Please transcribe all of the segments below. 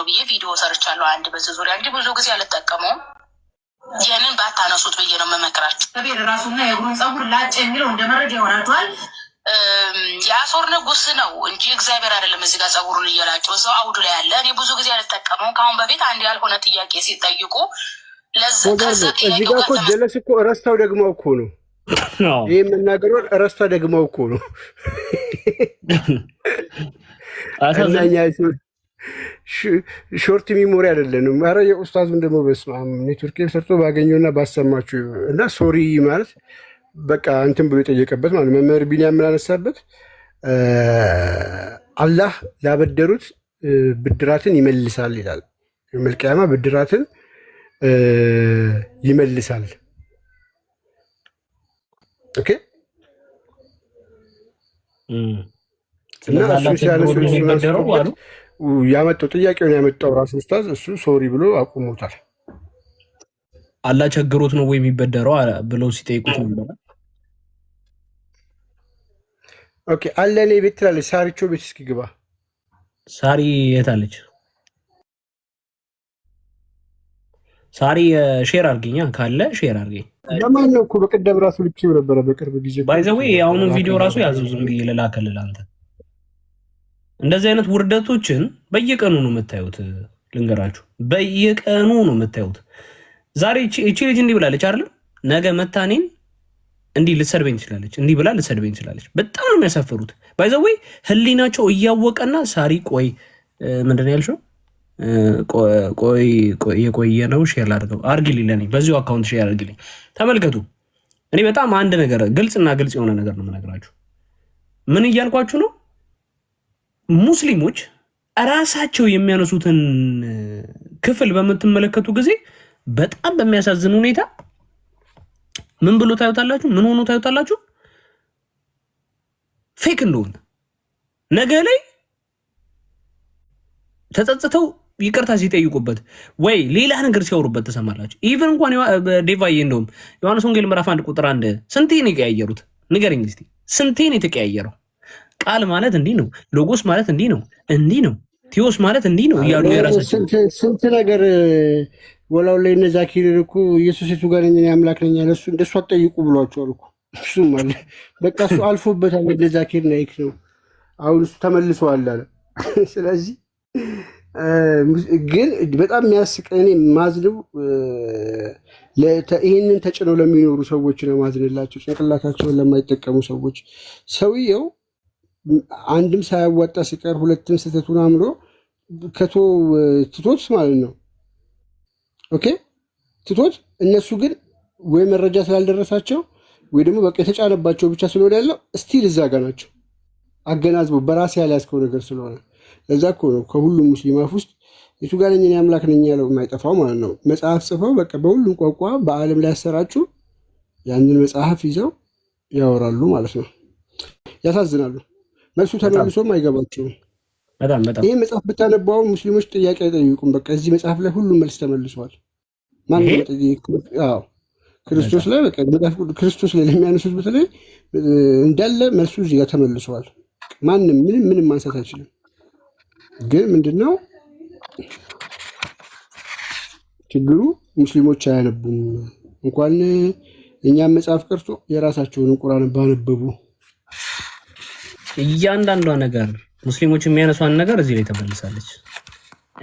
ነው ብዬ ቪዲዮ ሰርቻለሁ አንድ በዚህ ዙሪያ እንጂ ብዙ ጊዜ አልጠቀመውም። ይህንን ባታነሱት ብዬ ነው የምመክራችሁ። ከቤት ራሱና የእግሩን ጸጉር ላጭ የሚለው እንደ መረጃ ይሆናችኋል። የአሶር ንጉስ ነው እንጂ እግዚአብሔር አይደለም። እዚህ ጋር ጸጉሩን እየላጨው እዛው አውዱ ላይ ያለ። እኔ ብዙ ጊዜ አልጠቀመውም። ከአሁን በፊት አንድ ያልሆነ ጥያቄ ሲጠይቁ እዚህ ጋር እኮ ጀለስ እኮ እረስታው ደግመው እኮ ነው ይህ የምናገረውን እረስታ ደግመው እኮ ነው። እናኛ ሾርት ሚሞሪ አይደለንም። ኧረ የኡስታዙን ደግሞ በስመ አብ ኔትወርክ ሰርቶ ባገኘውና ባሰማችሁ እና ሶሪ ማለት በቃ እንትን ብሎ የጠየቀበት ማለት መምህር ቢኒያም የምናነሳበት አላህ ላበደሩት ብድራትን ይመልሳል ይላል። መልቅያማ ብድራትን ይመልሳል። ኦኬ እና እሱ ሲያነሱ ያመጣው ጥያቄውን ያመጣው ራሱ ኡስታዝ እሱ ሶሪ ብሎ አቁሞታል። አላህ ቸግሮት ነው ወይ የሚበደረው ብለው ሲጠይቁት ነበር። ኦኬ አለ እኔ ቤት ትላለች ሳሪቾ ቤት እስኪ ግባ። ሳሪ የት አለች? ሳሪ ሼር አድርጊኛ ካለ ሼር አድርጊኝ። ለማን ነው እኮ በቀደም ራሱ ልኬው ነበረ በቅርብ ጊዜ ባይዘዌ አሁን ቪዲዮ ራሱ ያዘው ዝም ብዬ ልላከልህ አንተ። እንደዚህ አይነት ውርደቶችን በየቀኑ ነው የምታዩት። ልንገራችሁ በየቀኑ ነው የምታዩት። ዛሬ እቺ ልጅ እንዲህ ብላለች አይደል? ነገ መታኔን እንዲህ ልትሰድበኝ ትችላለች፣ እንዲህ ብላ ልትሰድበኝ ትችላለች። በጣም ነው የሚያሳፍሩት። ባይዘዌ ህሊናቸው እያወቀና ሳሪ ቆይ ምንድን ነው ያልሽው? ቆይ የቆየ ነው ሼር አድርገው አርግልኝ፣ ለኔ በዚሁ አካውንት ሼር አርግልኝ። ተመልከቱ። እኔ በጣም አንድ ነገር ግልጽና ግልጽ የሆነ ነገር ነው የምነግራችሁ። ምን እያልኳችሁ ነው? ሙስሊሞች ራሳቸው የሚያነሱትን ክፍል በምትመለከቱ ጊዜ በጣም በሚያሳዝን ሁኔታ ምን ብሎ ታዩታላችሁ? ምን ሆኖ ታዩታላችሁ? ፌክ እንደሆነ ነገ ላይ ተጸጽተው ይቅርታ ሲጠይቁበት ወይ ሌላ ነገር ሲያወሩበት ተሰማላችሁ። ኢቭን እንኳን ዴቫዬ እንደውም ዮሐንስ ወንጌል ምዕራፍ 1 ቁጥር 1 ስንቴ ነው የቀያየሩት? ንገረኝ እስቲ ስንቴ ነው የተቀያየረው? ቃል ማለት እንዲህ ነው፣ ሎጎስ ማለት እንዲህ ነው፣ እንዲህ ነው፣ ቲዮስ ማለት እንዲህ ነው እያሉ የራሳቸው ስንት ነገር ወላው ላይ እነ ዛኪር እኮ ኢየሱስ የቱ ጋር ነኝ አምላክ ነኝ ለሱ እንደሱ አትጠይቁ ብሏቸዋል እኮ። እሱ ማለት በቃ እሱ አልፎበታል። እነ ዛኪር ናይክ ነው አሁን እሱ ተመልሷል አለ። ስለዚህ ግን በጣም የሚያስቀኝ ማዝነው ይህንን ተጭነው ለሚኖሩ ሰዎች ነው ማዝንላቸው፣ ጭንቅላታቸውን ለማይጠቀሙ ሰዎች። ሰውየው አንድም ሳያዋጣ ሲቀር ሁለትም ስህተቱን አምሮ ትቶት ማለት ነው። ኦኬ ትቶት እነሱ ግን ወይ መረጃ ስላልደረሳቸው ወይ ደግሞ በቃ የተጫነባቸው ብቻ ስለሆነ ያለው ስቲል እዛ ጋ ናቸው። አገናዝበው በራሴ ያልያዝከው ነገር ስለሆነ ለዛ እኮ ነው ከሁሉም ሙስሊም አፍ ውስጥ የቱ ጋር ነኝ አምላክ ነኝ ያለው የማይጠፋው ማለት ነው። መጽሐፍ ጽፈው በቃ በሁሉም ቋንቋ በዓለም ላይ ያሰራጩ ያንን መጽሐፍ ይዘው ያወራሉ ማለት ነው። ያሳዝናሉ። መልሱ ተመልሶም አይገባቸውም። ይህ መጽሐፍ ብታነባው ሙስሊሞች ጥያቄ አይጠይቁም። በቃ እዚህ መጽሐፍ ላይ ሁሉም መልስ ተመልሷል። ማንም ጠይቅ ክርስቶስ ላይ በቃ መጽሐፍ ክርስቶስ ላይ ለሚያነሱት በተለይ እንዳለ መልሱ እዚህ ጋር ተመልሷል። ማንም ምንም ማንሳት አይችልም። ግን ምንድነው ችግሩ? ሙስሊሞች አያነቡም። እንኳን እኛም መጽሐፍ ቀርቶ የራሳቸውን ቁርአን ባነበቡ። እያንዳንዷ ነገር ሙስሊሞች የሚያነሷን ነገር እዚህ ላይ ተመልሳለች።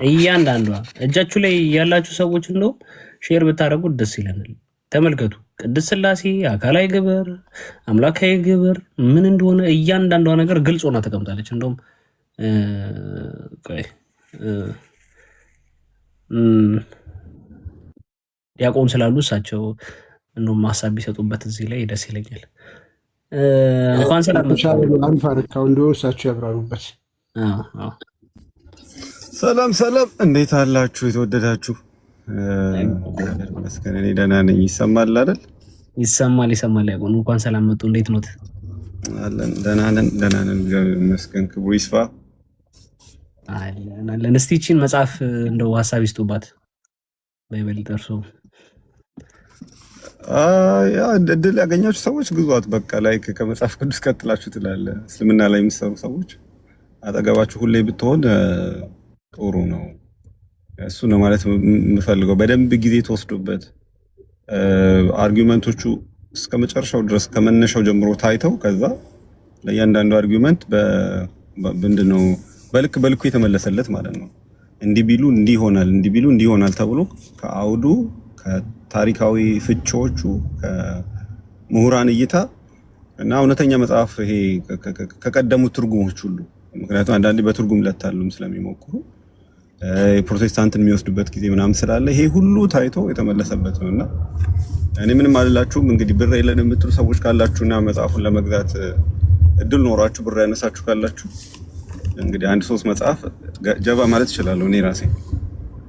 እያንዳንዷ እጃችሁ ላይ ያላችሁ ሰዎች እንደው ሼር ብታደርጉት ደስ ይለናል። ተመልከቱ። ቅድስት ሥላሴ አካላዊ ግብር፣ አምላካዊ ግብር ምን እንደሆነ እያንዳንዷ ነገር ግልጽ ሆና ተቀምጣለች። እንደውም ዲያቆን ስላሉ እሳቸው እንደውም ሀሳብ ቢሰጡበት እዚህ ላይ ደስ ይለኛል። እንኳን እሳቸው ያብራሩበት። ሰላም እንዴት አላችሁ? የተወደዳችሁ መስከረኔ ደህና ነኝ። ይሰማል አይደል? ይሰማል። ያቆን እንኳን ሰላም መጡ። እንዴት ኖት? አለን ደህና ነን መስከን ክብሩ ይስፋ አለን። እስቲ ይህችን መጽሐፍ እንደው ሀሳብ ይስጡባት በይበልጥ እርሶ እድል ያገኛችሁ ሰዎች ግዟት። በቃ ላይክ ከመጽሐፍ ቅዱስ ቀጥላችሁ ትላለ። እስልምና ላይ የሚሰሩ ሰዎች አጠገባችሁ ሁሌ ብትሆን ጥሩ ነው። እሱ ነው ማለት የምፈልገው። በደንብ ጊዜ ተወስዶበት አርጊውመንቶቹ እስከ መጨረሻው ድረስ ከመነሻው ጀምሮ ታይተው ከዛ ለእያንዳንዱ አርጊውመንት በምንድነው በልኩ የተመለሰለት ማለት ነው። እንዲህ ቢሉ እንዲህ ይሆናል፣ እንዲህ ቢሉ እንዲህ ይሆናል ተብሎ ከአውዱ ከታሪካዊ ፍቺዎቹ ከምሁራን እይታ እና እውነተኛ መጽሐፍ ይሄ ከቀደሙት ትርጉሞች ሁሉ ምክንያቱም አንዳንዴ በትርጉም ለታሉም ስለሚሞክሩ የፕሮቴስታንትን የሚወስዱበት ጊዜ ምናምን ስላለ ይሄ ሁሉ ታይቶ የተመለሰበት ነውና እኔ ምንም አልላችሁም። እንግዲህ ብር የለን የምትሉ ሰዎች ካላችሁና መጽሐፉን ለመግዛት እድል ኖራችሁ ብር ያነሳችሁ ካላችሁ እንግዲህ አንድ ሶስት መጽሐፍ ጀባ ማለት ይችላል። እኔ ራሴ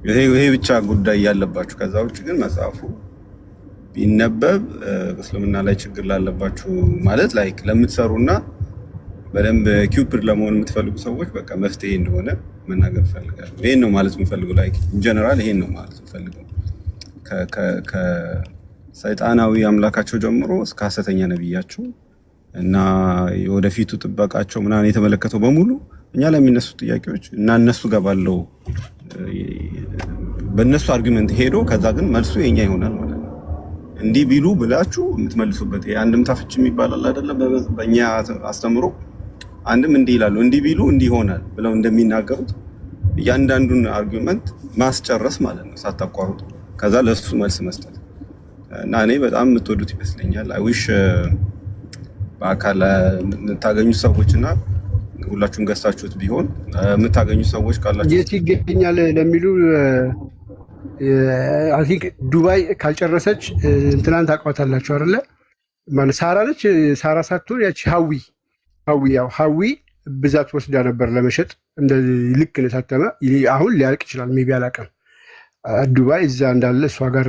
ይሄ ብቻ ጉዳይ ያለባችሁ፣ ከዛ ውጭ ግን መጽሐፉ ቢነበብ እስልምና ላይ ችግር ላለባችሁ ማለት ላይክ ለምትሰሩና በደንብ ኪውፕድ ለመሆን የምትፈልጉ ሰዎች በቃ መፍትሄ እንደሆነ መናገር ፈልጋለሁ። ይሄን ነው ማለት የምፈልገው። ላይክ ኢን ጀነራል ይሄን ነው ማለት የምፈልገው። ከሰይጣናዊ አምላካቸው ጀምሮ እስከ ሐሰተኛ ነብያቸው እና የወደፊቱ ጥበቃቸው ምናምን የተመለከተው በሙሉ እኛ ላይ የሚነሱ ጥያቄዎች እና እነሱ ጋር ባለው በእነሱ አርጊውመንት ሄዶ ከዛ ግን መልሱ የኛ ይሆናል ማለት ነው። እንዲህ ቢሉ ብላችሁ የምትመልሱበት የአንድምታ ፍቺ የሚባል አይደለም። በእኛ አስተምሮ አንድም እንዲህ ይላሉ እንዲህ ቢሉ እንዲህ ይሆናል ብለው እንደሚናገሩት እያንዳንዱን አርጊውመንት ማስጨረስ ማለት ነው ሳታቋርጡ፣ ከዛ ለሱ መልስ መስጠት እና እኔ በጣም የምትወዱት ይመስለኛል። አይ ዊሽ በአካል የምታገኙ ሰዎችና ሁላችሁም ገዝታችሁት ቢሆን የምታገኙ ሰዎች ካላችሁ የት ይገኛል ለሚሉ አይ ቲንክ ዱባይ ካልጨረሰች እንትናን ታውቃታላችሁ አይደለ? ማለት ሳራ ነች። ሳራ ሳትሆን ያቺ ሀዊ ብዛት ወስዳ ነበር ለመሸጥ። እንደዚህ ልክ ነው ታተመ። አሁን ሊያልቅ ይችላል ሜቢ አላውቅም። ዱባይ እዛ እንዳለ እሷ ጋር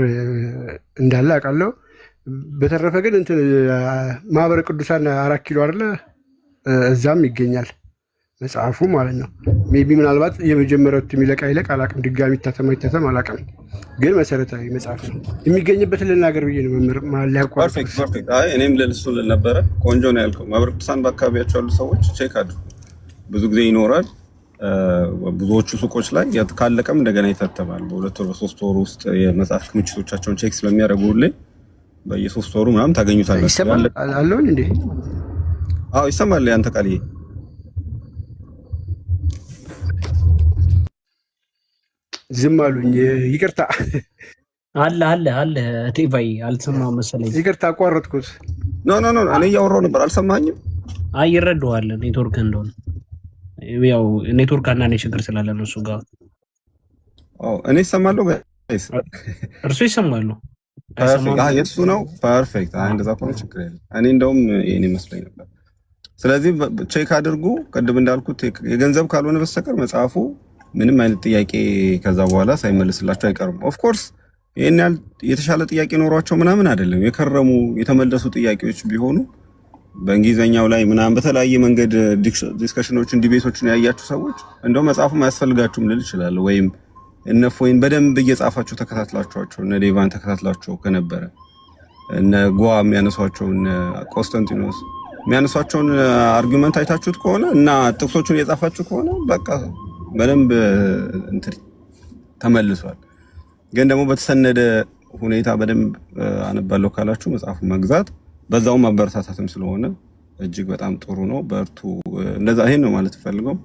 እንዳለ አውቃለሁ። በተረፈ ግን እንትን ማህበረ ቅዱሳን 4 ኪሎ አይደለ? እዛም ይገኛል መጽሐፉ ማለት ነው። ሜቢ ምናልባት የመጀመሪያው የሚለቃ ይለቅ አላውቅም። ድጋሚ ይታተም አላውቅም። ግን መሰረታዊ መጽሐፍ ነው። የሚገኝበትን ልናገር ብዬ ነው መምህር ማለት ሊያቋርጥ። ፐርፌክት። አይ እኔም ለልሱ ነበረ ቆንጆ ነው ያልከው። ማህበረ ቅዱሳን በአካባቢያቸው ያሉ ሰዎች ቼክ አድርጉ። ብዙ ጊዜ ይኖራል። ብዙዎቹ ሱቆች ላይ ካለቀም እንደገና ይታተማል። በ2 ወር በ3 ወር ውስጥ የመጽሐፍ ክምችቶቻቸውን ቼክ ስለሚያደርጉልኝ በየ3 ወሩ ምናምን ታገኙታላችሁ። ይሰማል አለውን እንዴ? አዎ ይሰማል። ያንተ ቃልዬ ዝም አሉኝ። ይቅርታ አለ ቴቫይ አልሰማህም መሰለኝ። ይቅርታ አቋረጥኩት። ኖ እኔ እያወራሁ ነበር። አልሰማኝም? አይ ይረዳዋል ኔትወርክ እንደሆነ ያው ኔትወርክ አንዳንዴ ችግር ስላለ ነው እሱ ጋር። እኔ እሰማለሁ ጋይስ፣ እርሱ ይሰማሉ። የእሱ ነው ፐርፌክት። እንደዛ ከሆነ ችግር የለም። እኔ እንደውም ይሄን ይመስለኝ ነበር። ስለዚህ ቼክ አድርጉ። ቅድም እንዳልኩት የገንዘብ ካልሆነ በስተቀር መጽሐፉ ምንም አይነት ጥያቄ ከዛ በኋላ ሳይመልስላቸው አይቀርም። ኦፍ ኮርስ ይሄን ያህል የተሻለ ጥያቄ ኖሯቸው ምናምን አይደለም። የከረሙ የተመለሱ ጥያቄዎች ቢሆኑ በእንግሊዘኛው ላይ ምናምን በተለያየ መንገድ ዲስከሽኖችን ዲቤቶችን ያያችሁ ሰዎች እንደው መጽሐፉም አያስፈልጋችሁም ልል እችላለሁ። ወይም እነ ፎይን በደንብ እየጻፋችሁ ተከታትላችኋቸው እነ ዴቫን ተከታትላችሁ ከነበረ እነ ጓ የሚያነሷቸው እነ ኮንስታንቲኖስ የሚያነሷቸውን አርጊውመንት አይታችሁት ከሆነ እና ጥቅሶቹን እየጻፋችሁ ከሆነ በቃ በደንብ እንትን ተመልሷል። ግን ደግሞ በተሰነደ ሁኔታ በደንብ አነባለሁ ካላችሁ መጽሐፉ መግዛት በዛውም ማበረታታትም ስለሆነ እጅግ በጣም ጥሩ ነው። በርቱ። እንደዛ ይሄን ነው ማለት ፈልገው።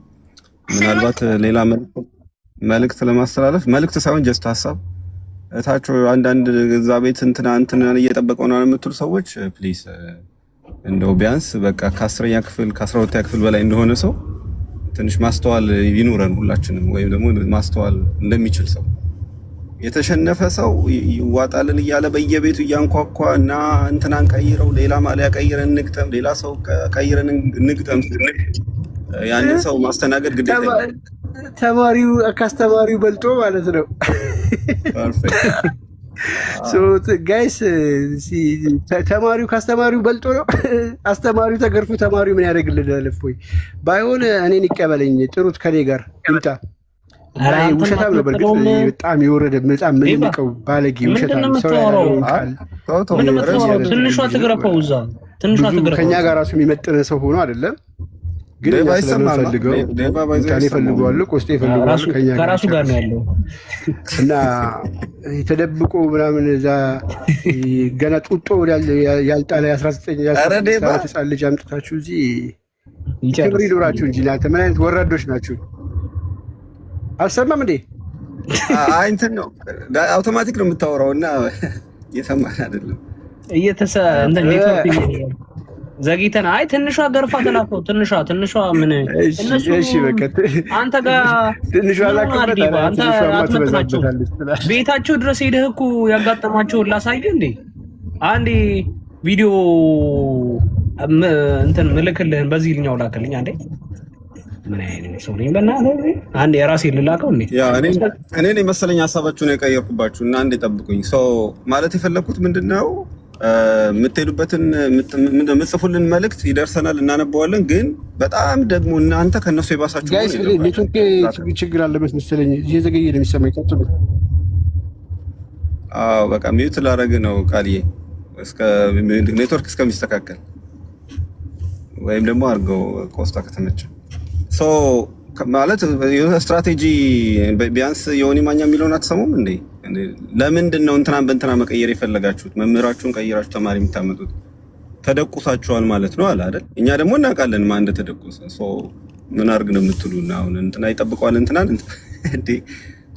ምናልባት ሌላ መልእክት ለማስተላለፍ መልእክት ሳይሆን ጀስት ሐሳብ እታች አንዳንድ እዛ ቤት እንትና እየጠበቀው ነው የምትሉ ሰዎች ፕሊዝ እንደው ቢያንስ በቃ ከ10ኛ ክፍል ከ12ኛ ክፍል በላይ እንደሆነ ሰው ትንሽ ማስተዋል ይኑረን ሁላችንም። ወይም ደግሞ ማስተዋል እንደሚችል ሰው የተሸነፈ ሰው ይዋጣልን እያለ በየቤቱ እያንኳኳ እና እንትናን ቀይረው ሌላ ማሊያ ቀይረን እንግጠም፣ ሌላ ሰው ቀይረን እንግጠም፣ ያንን ሰው ማስተናገድ ግዴታ ነው። ተማሪው ከአስተማሪው በልጦ ማለት ነው። ፐርፌክት ጋይስ ተማሪው ከአስተማሪው በልጦ ነው። አስተማሪው ተገርፎ ተማሪው ምን ያደርግልናል? እፎይ ባይሆን እኔን ይቀበለኝ፣ ጥሩት ከኔ ጋር ይምጣ። ውሸታም ነው። በእርግጥ በጣም የወረደ በጣም ምንቀው ባለጌ ውሸታም ሰው ያለውን ቃል ትንሿ ትግረፈው እዛ ትንሿ ትግረፈው ከኛ ጋር ራሱ የሚመጥነ ሰው ሆኖ አይደለም። ግን ስለምንፈልገው ካኔ ፈልገዋለሁ ቆስጤ ፈልገዋለሁ ከራሱ ጋር ነው ያለው እና የተደብቆ ምናምን እዛ ገና ጡጦ ያልጣለ 19 ህፃን ልጅ አምጥታችሁ እዚህ ክብር ይኖራችሁ እንጂ እናንተ ምን አይነት ወራዶች ናችሁ? አልሰማም እንዴ? አይ እንትን ነው አውቶማቲክ ነው የምታወራው እና እየሰማን አይደለም እንደ ኔትወርክ ዘግይተን አይ ትንሿ ገርፋ ተላከው ትንሿ ምን እሺ በቃ አንተ ጋር ትንሿ ላከበት አንተ አትመጣቸው ቤታቸው ድረስ ሄደህ እኮ ያጋጠማቸውን ላሳየህ እንዴ አንዴ ቪዲዮ እንትን ምልክልህን በዚህኛው ላከልኝ አንዴ ምን አይነት ሰው ነኝ በእናትህ አንዴ የራሴ ልላከው እንዴ ያ እኔ መሰለኝ ሐሳባችሁን የቀየርኩባችሁ እና አንዴ ጠብቁኝ ሰው ማለት የፈለኩት ምንድነው የምትሄዱበትን የምትጽፉልን መልእክት ይደርሰናል እናነበዋለን ግን በጣም ደግሞ እናንተ ከነሱ የባሳችሁ ጋይስ ኔትወርክ ችግር አለበት መሰለኝ እየዘገየ ነው የሚሰማኝ ቀጥሉ በቃ ሚዩት ላደርግ ነው ቃልዬ እስከ ኔትወርክ እስከሚስተካከል ወይም ደግሞ አድርገው ኮስታ ከተመቸ ሶ ማለት ስትራቴጂ ቢያንስ የሆነ ማኛ የሚለውን አትሰሙም እንዴ? ለምንድን ነው እንትናን በእንትና መቀየር የፈለጋችሁት? መምህራችሁን ቀይራችሁ ተማሪ የምታመጡት ተደቁሳችኋል ማለት ነው አለ አይደል? እኛ ደግሞ እናውቃለን ማን እንደተደቁሰ። ሶ ምን አድርግ ነው የምትሉና አሁን እንትና ይጠብቀዋል እንትናን እንዴ?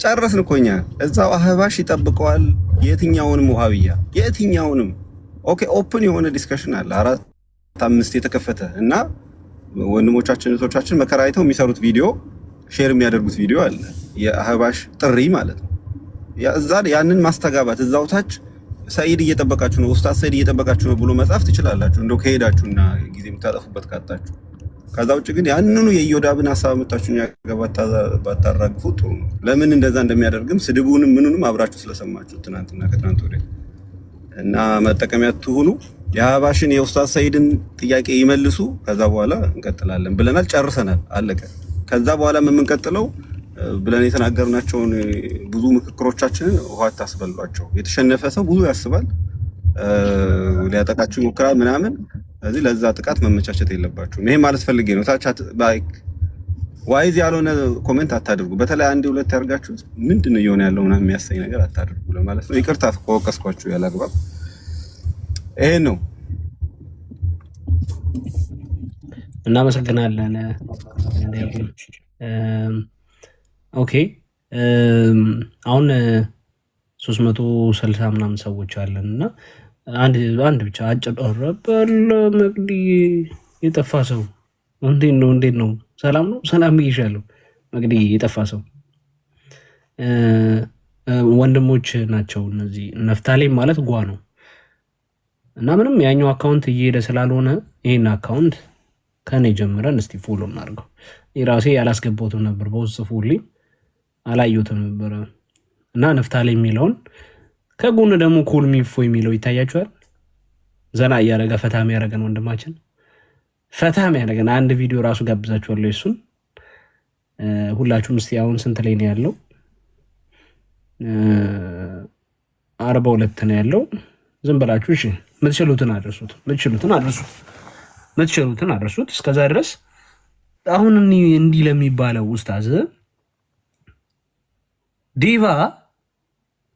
ጨረስን እኮ እኛ እዛው አህባሽ ይጠብቀዋል የትኛውንም ውሃብያ የትኛውንም ኦኬ ኦፕን የሆነ ዲስከሽን አለ 4-5 የተከፈተ እና ወንድሞቻችን እህቶቻችን መከራይተው የሚሰሩት ቪዲዮ ሼር የሚያደርጉት ቪዲዮ አለ የአህባሽ ጥሪ ማለት ነው ያንን ማስተጋባት እዛው ታች ሰይድ እየጠበቃችሁ ነው ኡስታዝ ሰይድ እየጠበቃችሁ ነው ብሎ መጻፍ ትችላላችሁ እንደው ከሄዳችሁና ጊዜ የምታጠፉበት ካጣችሁ ከዛ ውጭ ግን ያንኑ የዮዳብን ሐሳብ መጣችሁ ያገባታ ባታራግፉ ጥሩ ነው ለምን እንደዛ እንደሚያደርግም ስድቡንም ምኑንም አብራችሁ ስለሰማችሁ ትናንትና ከትናንት ወዲያ እና መጠቀሚያ ትሁኑ የአህባሽን የኡስታዝ ሰይድን ጥያቄ ይመልሱ ከዛ በኋላ እንቀጥላለን ብለናል ጨርሰናል አለቀ ከዛ በኋላ የምንቀጥለው ብለን የተናገርናቸውን ብዙ ምክክሮቻችንን ውሃ ታስበሏቸው የተሸነፈ ሰው ብዙ ያስባል ሊያጠቃችሁ ይሞክራል ምናምን ስለዚህ ለዛ ጥቃት መመቻቸት የለባችሁም ይሄ ማለት ፈልጌ ነው ታቻት ባይክ ዋይዝ ያልሆነ ኮሜንት አታድርጉ በተለይ አንድ ሁለት ያርጋችሁ ምንድነው እየሆነ ያለው ምናምን የሚያሰኝ ነገር አታድርጉ ለማለት ነው ይቅርታ ከወቀስኳችሁ ያላግባብ ይሄ ነው እናመሰግናለን ኦኬ አሁን 360 ምናምን ሰዎች አለንና አንድ ብቻ አጨረበል መግዲ የጠፋ ሰው እንዴት ነው ሰላም ነው ሰላም ይሻለው መግዲ የጠፋ ሰው ወንድሞች ናቸው እነዚህ ነፍታሌም ማለት ጓ ነው እና ምንም ያኛው አካውንት እየሄደ ስላልሆነ ይሄን አካውንት ከኔ ጀምረን እስቲ ፎሎ እናድርገው ይራሴ ያላስገባውም ነበር በውስጥ ጽፉልኝ አላየሁትም ነበር እና ነፍታሌም የሚለውን ከጎን ደግሞ ኮልሚፎ የሚለው ይታያችኋል ዘና ያረጋ ፈታም ያረጋን ወንድማችን ፈታም ያረጋን አንድ ቪዲዮ ራሱ ጋብዛችኋለሁ እሱን ሁላችሁም እስቲ አሁን ስንት ላይ ነው ያለው 42 ነው ያለው ዝም ብላችሁ እሺ ምትችሉትን አድርሱት እስከዛ ድረስ አሁን እንዲህ ለሚባለው ኡስታዝ ዲቫ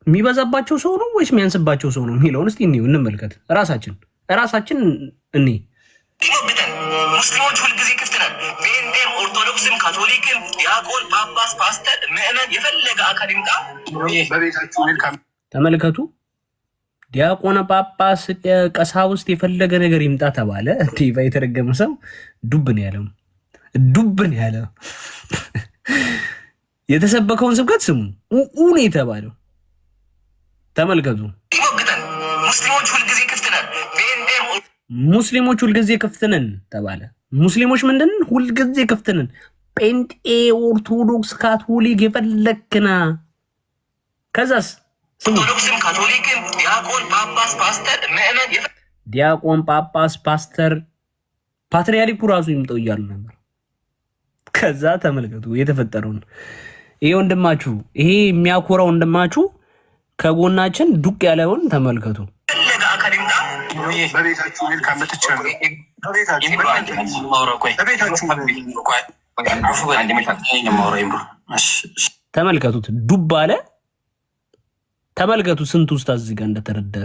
የሚበዛባቸው ሰው ነው ወይስ የሚያንስባቸው ሰው ነው የሚለውን እስቲ እንመልከት ራሳችን እኔ ሙስሊሞች ሁልጊዜ ክፍት ነን ጴንጤም ኦርቶዶክስም ካቶሊክም ዲያቆን ጳጳስ ፓስተር ምዕመን የፈለገ አካል ይምጣ በቤታችሁ ዌልካም ተመልከቱ ዲያቆን ጳጳስ ቀሳውስት የፈለገ ነገር ይምጣ ተባለ ዲቫ የተረገመ ሰው ዱብ ነው ያለው የተሰበከውን ስብከት ስሙ ኡኡኔ የተባለው ተመልከቱ ሙስሊሞች ሁልጊዜ ክፍት ነን ተባለ ሙስሊሞች ምንድነው ሁልጊዜ ክፍት ነን ጴንጤ ኦርቶዶክስ ካቶሊክ የፈለክና ከዛስ ኦርቶዶክስም ካቶሊክም ዲያቆን ጳጳስ ፓስተር ምዕመን ዲያቆን ጳጳስ ፓስተር ፓትርያርኩ ራሱ ይምጣው እያሉ ነበር ከዛ ተመልከቱ የተፈጠረውን ይሄ ወንድማችሁ ይሄ የሚያኮራው ወንድማችሁ ከጎናችን ዱቅ ያለውን ተመልከቱ ፈለገ አካል ይምጣ በቤታችሁ ሚል ካመጥቻለሁ ተመልከቱት። ዱብ አለ። ተመልከቱ ስንት ኡስታዝ እዚህ ጋር እንደተደረደረ፣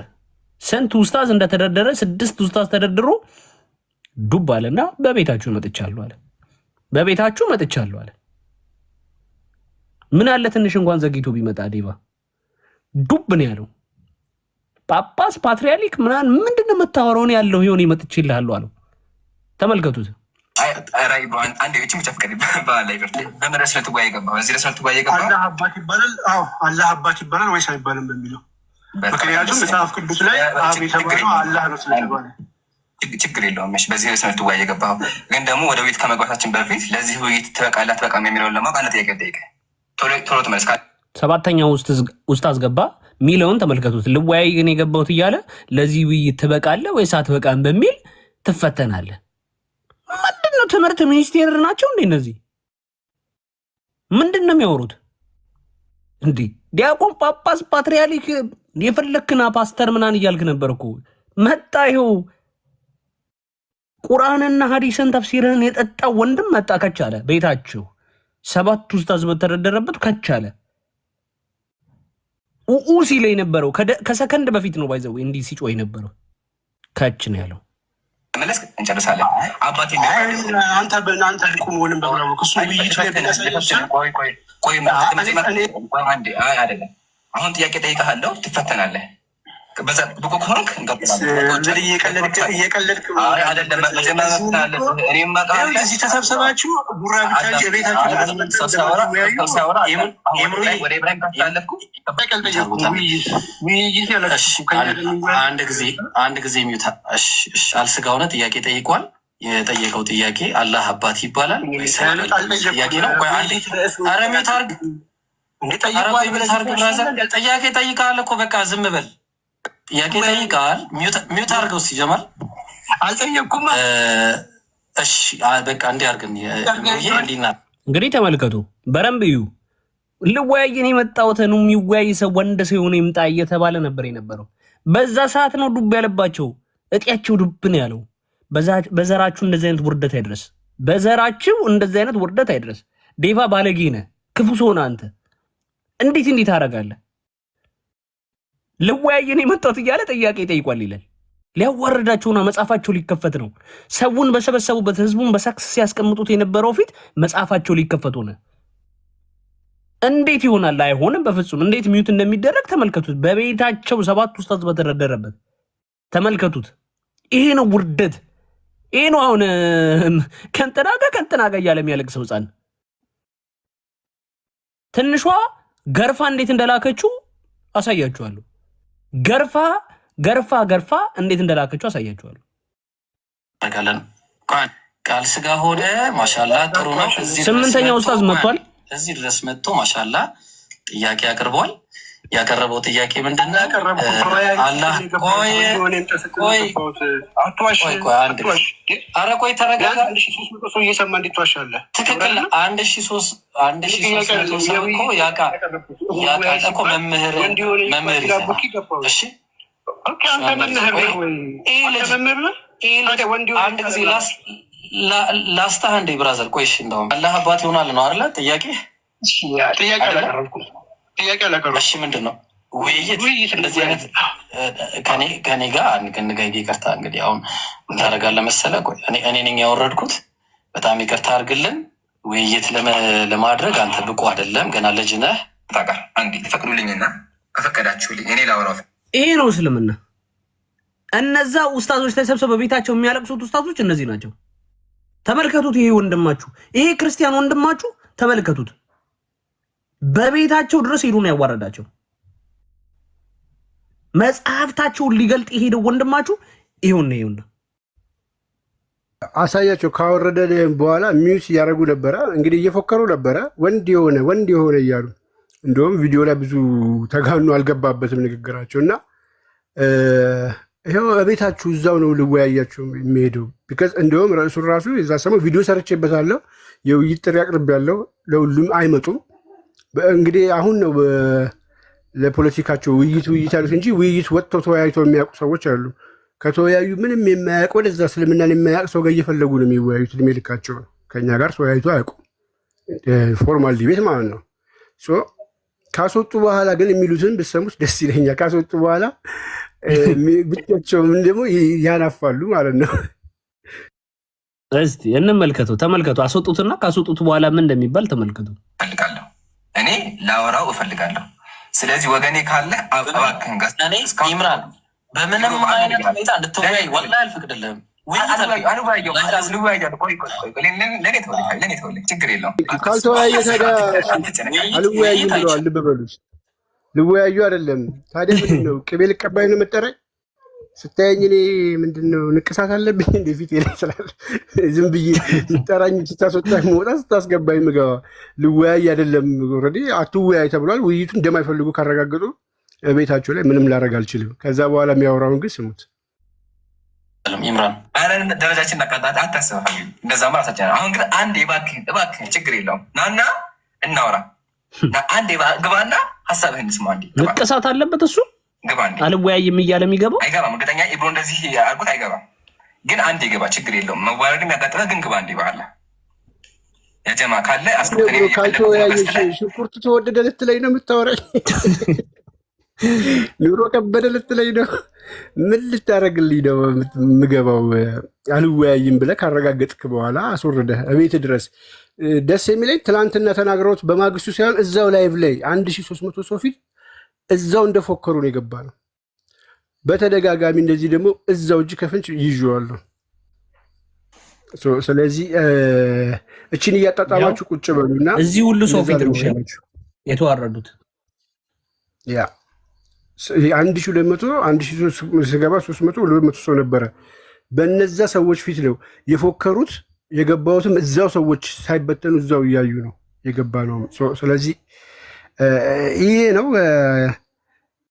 ስንት ኡስታዝ እንደተደረደረ፣ 6 ኡስታዝ ተደርድሮ ዱብ አለና በቤታችሁ መጥቻለሁ አለ። በቤታችሁ መጥቻለሁ አለ። ምን አለ ትንሽ እንኳን ዘግይቶ ቢመጣ ዴባ ዱብ ነው ያለው። ጳጳስ ፓትርያርክ ምናምን ምንድነው የምታወራው? ነው ያለው ይሆን ይመጥችልሃለሁ አለው። ተመልከቱት። ራይ ብራን አንዴ እቺ ምትፈከሪ ባላ ይበርት በመረስለት ጉባኤ ገባ። እዚህ ረስለት ጉባኤ ገባ። አላህ አባት ይባላል። አዎ አላህ አባት ይባላል ወይስ አይባልም በሚለው ምክንያቱም መጽሐፍ ቅዱስ ላይ አብ የተባለው አላህ ነው ስለተባለ ችግር የለውም። እሺ በዚህ ረስለት ጉባኤ ገባ። ግን ደግሞ ወደ ውይይት ከመግባታችን በፊት ለዚህ ውይይት ትበቃላት በቃም የሚለውን ለማወቅ አንተ ጠይቀ ቶሎ ተመልስ። ሰባተኛው ኡስታዝ ገባ ሚለውን ተመልከቱት። ልወያይ ግን የገባሁት እያለ ለዚህ ውይይት ትበቃለህ ወይስ አትበቃም በሚል ትፈተናለህ። ምንድነው ትምህርት ሚኒስቴር ናቸው እንዴ እነዚህ? ምንድነው የሚያወሩት እንዴ? ዲያቆን፣ ጳጳስ፣ ፓትርያርክ የፈለክና ፓስተር ምናን እያልክ ነበር እኮ መጣ። ይኸው ቁርአንና ሐዲስን ተፍሲርን የጠጣው ወንድም መጣ ከቻለ ቤታቸው 7 ኡስታዝ በተደረደረበት ከቻለ ሲል የነበረው ከሰከንድ በፊት ነው ባይዘው እንዲህ ሲጮህ የነበረው ከች ነው ያለው። መለስ እንጨርሳለን። አባቴ አንተ በእናንተ ቁም ወልም በብራው ከሱ ውይይት ላይ አይደለም። አሁን ጥያቄ ጠይቀሃለሁ፣ ትፈተናለህ። በዛ ብቁ ከሆንክ እንቀጥላለን። እዚህ ተሰብሰባችሁ ቡራ ብቻ የቤታችሁ አንድ ጊዜ ሚውታ አልስጋ ሆነ ጥያቄ ጠይቋል። የጠየቀው ጥያቄ አላህ አባት ይባላል ጥያቄ ነው። ኧረ ሚውት አድርግ፣ ጥያቄ ጠይቃል እኮ በቃ ዝም በል። ጥያቄ ጠይቃል። ሚውት አድርገው ሲጀመር አልጠየቅኩም። እሺ በቃ እንዲህ አድርገን እንግዲህ ተመልከቱ፣ በረንብ እዩ። ልወያየን የመጣሁት ነው የሚወያይ ሰው ወንድ ሰው ሆነ ይምጣ እየተባለ ነበር የነበረው። በዛ ሰዓት ነው ዱብ ያለባቸው፣ እጤያቸው ዱብ ነው ያለው። በዘራችሁ እንደዚህ አይነት ውርደት አይድረስ፣ በዘራችሁ እንደዚህ አይነት ውርደት አይድረስ። ዴቫ ባለጌ ነህ፣ ክፉ ሰው ነህ አንተ። እንዴት ታደርጋለህ? ልወያየን የመጣሁት እያለ ጥያቄ ይጠይቋል ይላል። ሊያዋርዳቸውና መጽሐፋቸው ሊከፈት ነው። ሰውን በሰበሰቡበት ህዝቡን በሳክስ ሲያስቀምጡት የነበረው ፊት መጽሐፋቸው ሊከፈት ሆነ። እንዴት ይሆናል? አይሆንም በፍጹም። እንዴት ሚዩት እንደሚደረግ ተመልከቱት። በቤታቸው 7 ኡስታዝ በተደረደረበት ተመልከቱት። ይሄ ነው ውርደት። ይሄ ነው አሁን ከንተናጋ እያለ የሚያለቅሰው ህፃን። ትንሿ ገርፋ እንዴት እንደላከችው አሳያችኋለሁ። ገርፋ እንዴት እንደላከችው አሳያችኋለሁ። ቃል ስጋ ሆነ። ማሻላ ጥሩ ነው። 8ኛው ኡስታዝ መጥቷል። እዚህ ድረስ መጥቶ ማሻላ ጥያቄ አቅርቧል። ያቀረበው ጥያቄ ምንድነው? አላህ ቆይ ተረጋጋ። ትክክል 1300 ሰው እኮ ያውቃል እኮ መምህር እሺ አንድ ጊዜ ላስታህ እንደ ብራዘር ቆይሽ እንደውም አላህ አባት ይሆናል ነው አይደለ? ጥያቄ እሺ ምንድን ነው ውይይት? እንደዚህ አይነት ከኔ ጋር አንገንጋይ ይቅርታ። እንግዲህ አሁን ምን ታደርጋለህ መሰለህ? ቆይ እኔ ነኝ ያወረድኩት። በጣም ይቅርታ አድርግልን። ውይይት ለማድረግ አንተ ብቁ አይደለም፣ ገና ልጅ ነህ። ታውቃለህ። አንዴ ተፈቅዱልኝና ከፈቀዳችሁልኝ እኔ ላወራው። ይሄ ነው እስልምና። እነዛ ኡስታዞች ተሰብስበው በቤታቸው የሚያለቅሱት ኡስታዞች እነዚህ ናቸው። ተመልከቱት። ይሄ ወንድማችሁ፣ ይሄ ክርስቲያን ወንድማችሁ ተመልከቱት። በቤታቸው ድረስ ሄዱ ነው ያዋረዳቸው። መጽሐፍታቸውን ሊገልጥ የሄደው ወንድማችሁ ይሁን አሳያቸው። ካወረደ በኋላ ሚውስ እያደረጉ ነበረ። እንግዲህ እየፎከሩ ነበረ ወንድ የሆነ እያሉ። እንደውም ቪዲዮ ላይ ብዙ ተጋኑ አልገባበትም ንግግራቸው እና ይኸው ቤታችሁ እዛው ነው ልወያያቸው የሚሄደው። ቢካዝ እንደውም ርዕሱን ራሱ የዛ ሰሞን ቪዲዮ ሰርቼበታለሁ። የውይይት ጥሪ አቅርቤያለሁ። ለሁሉም አይመጡም። እንግዲህ አሁን ነው ለፖለቲካቸው ውይይት ያሉት እንጂ ውይይት ወጥተው ተወያይተው የሚያውቁ ሰዎች አሉ። ከተወያዩ ምንም የማያውቅ ወደዛ እስልምናን የማያውቅ ሰው ጋር እየፈለጉ ነው የሚወያዩት። እድሜ ልካቸው ነው። ከኛ ጋር ተወያይቶ አያውቁም። ፎርማል ዲቤት ማለት ነው። ካስወጡ በኋላ ግን የሚሉትን ብሰሙት ደስ ይለኛል። ካስወጡ በኋላ ብቻቸውም ደግሞ ያናፋሉ ማለት ነው። እስቲ እንመልከቱ፣ ተመልከቱ። አስወጡትና ካስወጡት በኋላ ምን እንደሚባል ተመልከቱ። እፈልጋለሁ እኔ ላወራው እፈልጋለሁ። ስለዚህ ወገኔ ካለ እባክህን ጋር ይምራል። በምንም አይነት ሁኔታ እንድትወያይ ወላሂ አልፈቅድልህም። ካልተወያየ ታዲያ አልወያይም ብለዋል። ልብ በሉት። ልወያዩ አይደለም ታዲያ ምንድን ነው? ቅቤ ልቀባይ ነው መጠረኝ ስታየኝ እኔ ምንድን ነው ንቅሳት አለብኝ እንደ ፊት ላይ ስላለ ዝም ብዬ ጠራኝ ስታስወጣኝ መውጣት ስታስገባኝ ምገባ ልወያይ አይደለም። ኦልሬዲ አትወያይ ተብሏል። ውይይቱን እንደማይፈልጉ ካረጋገጡ ቤታቸው ላይ ምንም ላደርግ አልችልም። ከዛ በኋላ የሚያወራውን ግን ስሙት። ኢምራን ደረጃችን እናቃጣት አታስብ። እንደዛማ ራሳችን አሁን ግን አንድ እባክህን ችግር የለውም ናና እናውራ። አንድ ግባና ሀሳብህን ስማ። አንዴ ንቅሳት አለበት እሱ ግባ። አንዴ አልወያይም እያለ የሚገባው አይገባም። እርግጠኛ ኢብሮ እንደዚህ አድርጎት አይገባም። ግን አንዴ ግባ፣ ችግር የለውም። መዋረድም ያጋጥመህ ግን ግባ አንዴ በኋላ የጀማ ካለ ሽንኩርት ተወደደ ልትለኝ ነው የምታወራኝ? ኑሮ ከበደ ልትለኝ ነው? ምን ልታደርግልኝ ነው የምገባው? አልወያይም ብለህ ካረጋገጥክ በኋላ አስወርደህ እቤት ድረስ። ደስ የሚለኝ ትናንትና ተናግረውት በማግስቱ ሳይሆን እዛው ላይቭ ላይ 1300 ሰው ፊት እዛው እንደፎከሩ ነው የገባ ነው። በተደጋጋሚ እንደዚህ ደግሞ እዛው እጅ ከፍንጭ ይዤዋለሁ። ስለዚህ እችን እያጣጣማችሁ ቁጭ በሉና እዚህ ሁሉ ሰው ፊት ነው የተዋረዱት። ያ 1200 1000 ስገባ 300 200 ሰው ነበረ። በነዛ ሰዎች ፊት ነው የፎከሩት። የገባሁትም እዛው ሰዎች ሳይበተኑ እዛው እያዩ ነው የገባ ነው። ስለዚህ ይሄ ነው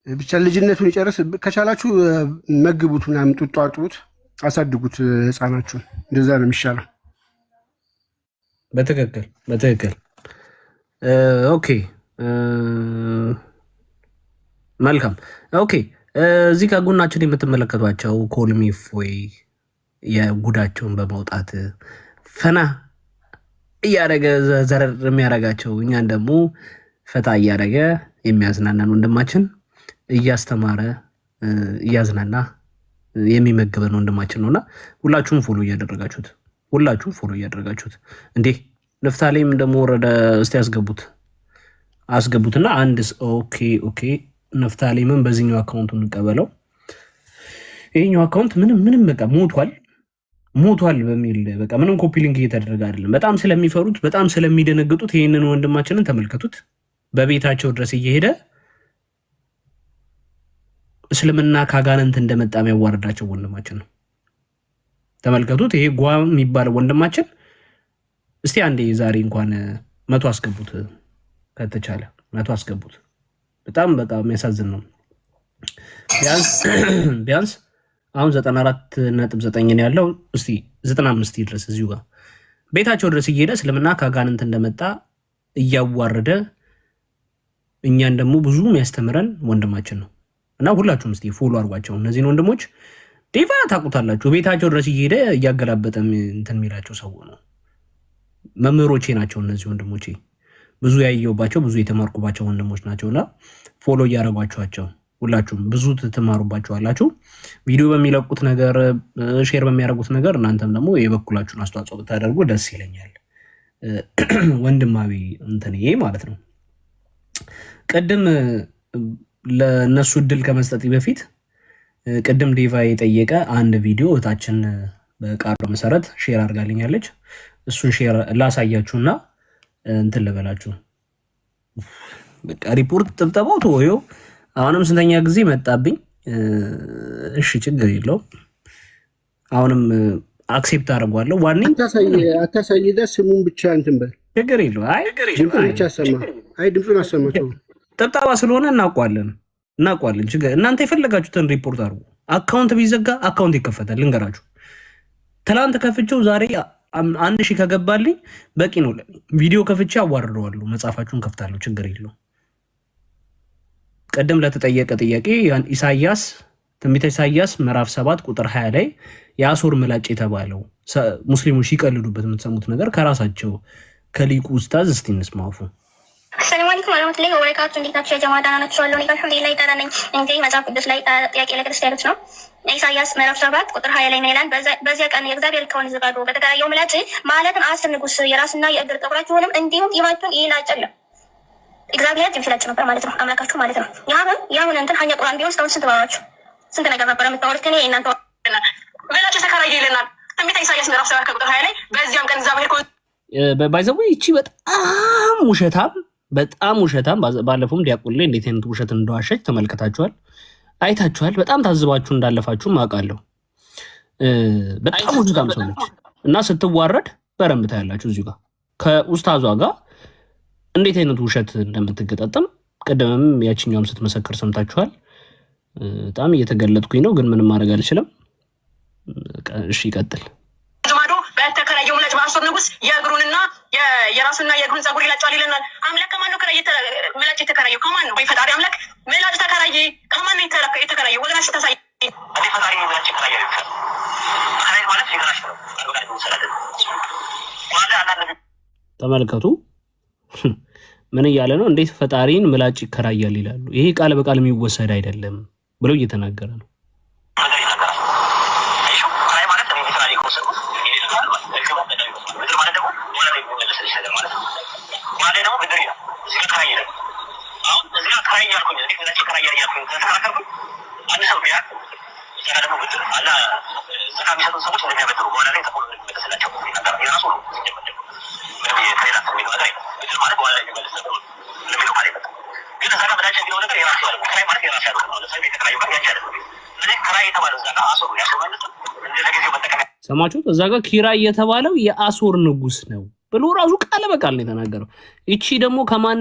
ብቻ። ልጅነቱን ይጨርስ። ከቻላችሁ መግቡት፣ ምናምን ጡጦ አጥቡት፣ አሳድጉት ህፃናችሁን። እንደዛ ነው የሚሻለው። በትክክል ኦኬ፣ መልካም ኦኬ። እዚህ ከጎናችን የምትመለከቷቸው ኮልሚፎይ የጉዳቸውን በመውጣት ፈና እያደረገ ዘረር የሚያደርጋቸው እኛን ደግሞ ፈታ እያደረገ የሚያዝናናን ወንድማችን እያስተማረ እያዝናና የሚመግበን ወንድማችን ነውና ሁላችሁም ፎሎ እያደረጋችሁት እንዴ ንፍታሌም ደግሞ ወረደ። እስቲ አስገቡትና አንድ ኦኬ ንፍታሌምን በዚህኛው አካውንቱ እንቀበለው። ይሄኛው አካውንት ምንም በቃ ሞቷል በሚል በቃ ምንም ኮፒ ሊንክ እየተደረገ አይደለም። በጣም ስለሚፈሩት በጣም ስለሚደነግጡት ይህንን ወንድማችንን ተመልከቱት። በቤታቸው ድረስ እየሄደ እስልምና ካጋንንት እንደመጣ የሚያዋርዳቸው ወንድማችን ነው። ተመልከቱት። ይሄ ጓ የሚባለው ወንድማችን እስቲ አንዴ ዛሬ እንኳን 100 አስገቡት፣ ከተቻለ 100 አስገቡት። በጣም የሚያሳዝን ነው። ቢያንስ አሁን 94.9 ያለው እስቲ 95 ድረስ እዚሁ ጋር ቤታቸው ድረስ እየሄደ እስልምና ካጋንንት እንደመጣ እያዋረደ እኛን ደግሞ ብዙ የሚያስተምረን ወንድማችን ነው እና ሁላችሁም እስቲ ፎሎ አድርጓቸው። እነዚህን ወንድሞች ዴቫ ታውቁታላችሁ። ቤታቸው ድረስ እየሄደ እያገላበጠ እንትን የሚላቸው ሰው ነው። መምህሮቼ ናቸው እነዚህ ወንድሞቼ። ብዙ ያየሁባቸው ብዙ የተማርኩባቸው ወንድሞች ናቸውና ፎሎ እያደረጓቸዋቸው ሁላችሁም ብዙ ትማሩባቸዋላችሁ። ቪዲዮ በሚለቁት ነገር ሼር በሚያደርጉት ነገር እናንተም ደግሞ የበኩላችሁን አስተዋጽኦ ብታደርጉ ደስ ይለኛል። ወንድማዊ እንትንዬ ማለት ነው። ቅድም ለእነሱ እድል ከመስጠት በፊት ቅድም ዴቫ የጠየቀ አንድ ቪዲዮ እህታችን በቃሉ መሰረት ሼር አድርጋልኛለች። እሱን ሼር ላሳያችሁና እንትን ልበላችሁ። በቃ ሪፖርት ጥብጠባው ተወዮ አሁንም ስንተኛ ጊዜ መጣብኝ። እሺ ችግር የለውም። አሁንም አክሴፕት አድርጓለሁ። ዋኔ አታሳይዳ ስሙን ብቻ እንትን በል ችግር የለውም። ድምፁን ብቻ አሰማ። ድምፁን አሰማቸው። ጥብጠባ ስለሆነ እናውቋለን። ችግር እናንተ የፈለጋችሁትን ሪፖርት አድርጉ። አካውንት ቢዘጋ አካውንት ይከፈታል። ልንገራችሁ፣ ትላንት ከፍቼው ዛሬ 1000 ከገባልኝ በቂ ነው። ቪዲዮ ከፍቼ አዋርደዋለሁ። መጽሐፋችሁን ከፍታለሁ። ችግር የለውም። ቀደም ለተጠየቀ ጥያቄ ኢሳያስ ትንቢተ ኢሳይያስ ምዕራፍ 7 ቁጥር 20 ላይ የአሶር ምላጭ የተባለው ሙስሊሞች ሲቀልዱበት የምትሰሙት ነገር ከራሳቸው ከሊቁ ኡስታዝ እስቲ እንስማፉ። ሰላም አለይኩም ወራህመቱላሂ ወበረካቱ። እንዴት ናችሁ የጀማ? ደህና ናችሁ? አለሁ እኔ አልሐምዱሊላህ ደህና ነኝ። እንግዲህ መጽሐፍ ቅዱስ ላይ ጥያቄ ለክርስቲያኖች ነው። ኢሳይያስ ምዕራፍ 7 ቁጥር 20 ላይ ነው ይላል፣ በዚያ ቀን የእግዚአብሔር ከሆነ ዝጋዱ በተከራየው ምላጭ ማለትም 10 ንጉስ የራስና የእግር ጠጉራችሁንም እንዲሁም ጢማችሁን ይላጫል። እግዚአብሔር ጢም ሲላጭ ነበር ማለት ነው፣ አምላካችሁ ማለት ነው። ያሁን እንትን ሀኛ ቁርአን ቢሆን እስካሁን ስንት ባባችሁ ስንት ነገር ነበር የምታወሩት። ከኔ እናንተ ምላጭ ተከራየ ይለናል ትንቢተ ኢሳይያስ ምዕራፍ 7 ቁጥር 20 ላይ በዚያም ቀን እግዚአብሔር ባይዘው ይቺ በጣም ውሸታም ባለፈውም ዲያቆን ላይ እንዴት አይነት ውሸት እንደዋሸች ተመልከታችኋል፣ አይታችኋል። በጣም ታዝባችሁ እንዳለፋችሁ አውቃለሁ። በጣም ውሸታም ሰው ነች እና ስትዋረድ በረንብ ታያላችሁ። እዚሁ ጋር ከኡስታዟ ጋር እንዴት አይነት ውሸት እንደምትገጣጠም ቅድምም ያችኛውም ስትመሰክር ሰምታችኋል። በጣም እየተገለጥኩኝ ነው፣ ግን ምንም ማድረግ አልችልም። እሺ ይቀጥል። በተከራየው ምላጭ በአሶር ንጉስ የእግሩንና የራሱና የእግሩን ጸጉር ይላጫል ይለናል። አምላክ ከማን ነው ምላጭ የተከራየው? ከማን ነው? ወይ ፈጣሪ አምላክ ምላጭ ተከራየ? ከማን ነው የተከራየው? ወገናችሁ ተሳይ ፈጣሪ ምላጭ ተከራየ ማለት ይገራሽ ነው። ተመልከቱ ምን እያለ ነው? እንዴት ፈጣሪን ምላጭ ይከራያል ይላሉ። ይሄ ቃል በቃል የሚወሰድ አይደለም ብሎ እየተናገረ ነው። ሰማችሁት? እዛ ጋር ኪራይ የተባለው የአሶር ንጉስ ነው ብሎ ራሱ ቃል በቃል ነው የተናገረው። እቺ ደግሞ ከማን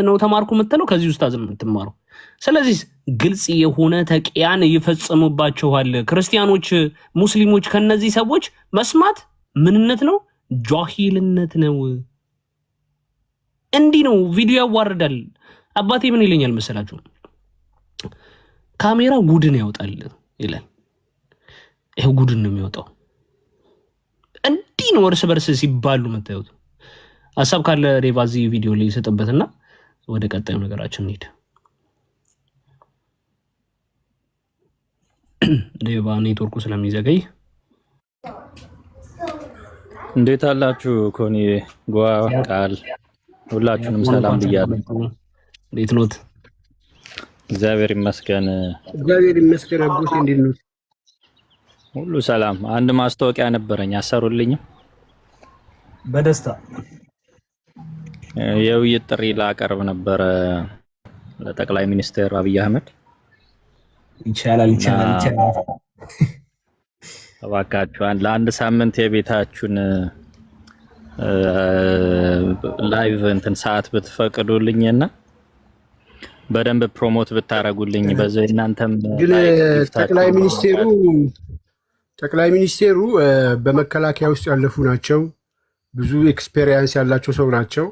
ነው ተማርኩ የምትለው? ከዚህ ኡስታዝ ነው የምትማረው። ስለዚህ ግልጽ የሆነ ተቂያን ይፈጽሙባቸዋል ክርስቲያኖች፣ ሙስሊሞች። ከነዚህ ሰዎች መስማት ምንነት ነው? ጃሂልነት ነው። እንዲህ ነው ቪዲዮ ያዋርዳል። አባቴ ምን ይለኛል መሰላችሁ? ካሜራ ጉድን ያወጣል ይላል። ይሄው ጉድን ነው የሚወጣው። እንዲህ ነው እርስ በርስ ሲባሉ መታየት። ሐሳብ ካለ ሬቫዚ ቪዲዮ ላይ ይሰጥበትና ወደ ቀጣዩ ነገራችን እንሂድ። ዴቫ ኔትወርኩ ስለሚዘገይ እንዴት አላችሁ? ኮኒ ጓ ቃል ሁላችሁንም ሰላም ብያለሁ። እንዴት ኖት? እግዚአብሔር ይመስገን። እግዚአብሔር ይመስገን። አጎቴ እንዴት ነው? ሁሉ ሰላም። አንድ ማስታወቂያ ነበረኝ፣ አሰሩልኝ? በደስታ የውይይት ጥሪ ላቀርብ ነበረ ለጠቅላይ ሚኒስትር አብይ አህመድ። ይቻላል። እባካችሁ ለአንድ ሳምንት የቤታችሁን ላይቭ እንትን ሰዓት ብትፈቅዱልኝና በደንብ ፕሮሞት ብታረጉልኝ። በዚህ እናንተም ግን ጠቅላይ ሚኒስቴሩ በመከላከያ ውስጥ ያለፉ ናቸው። ብዙ ኤክስፔሪየንስ ያላቸው ሰው ናቸው።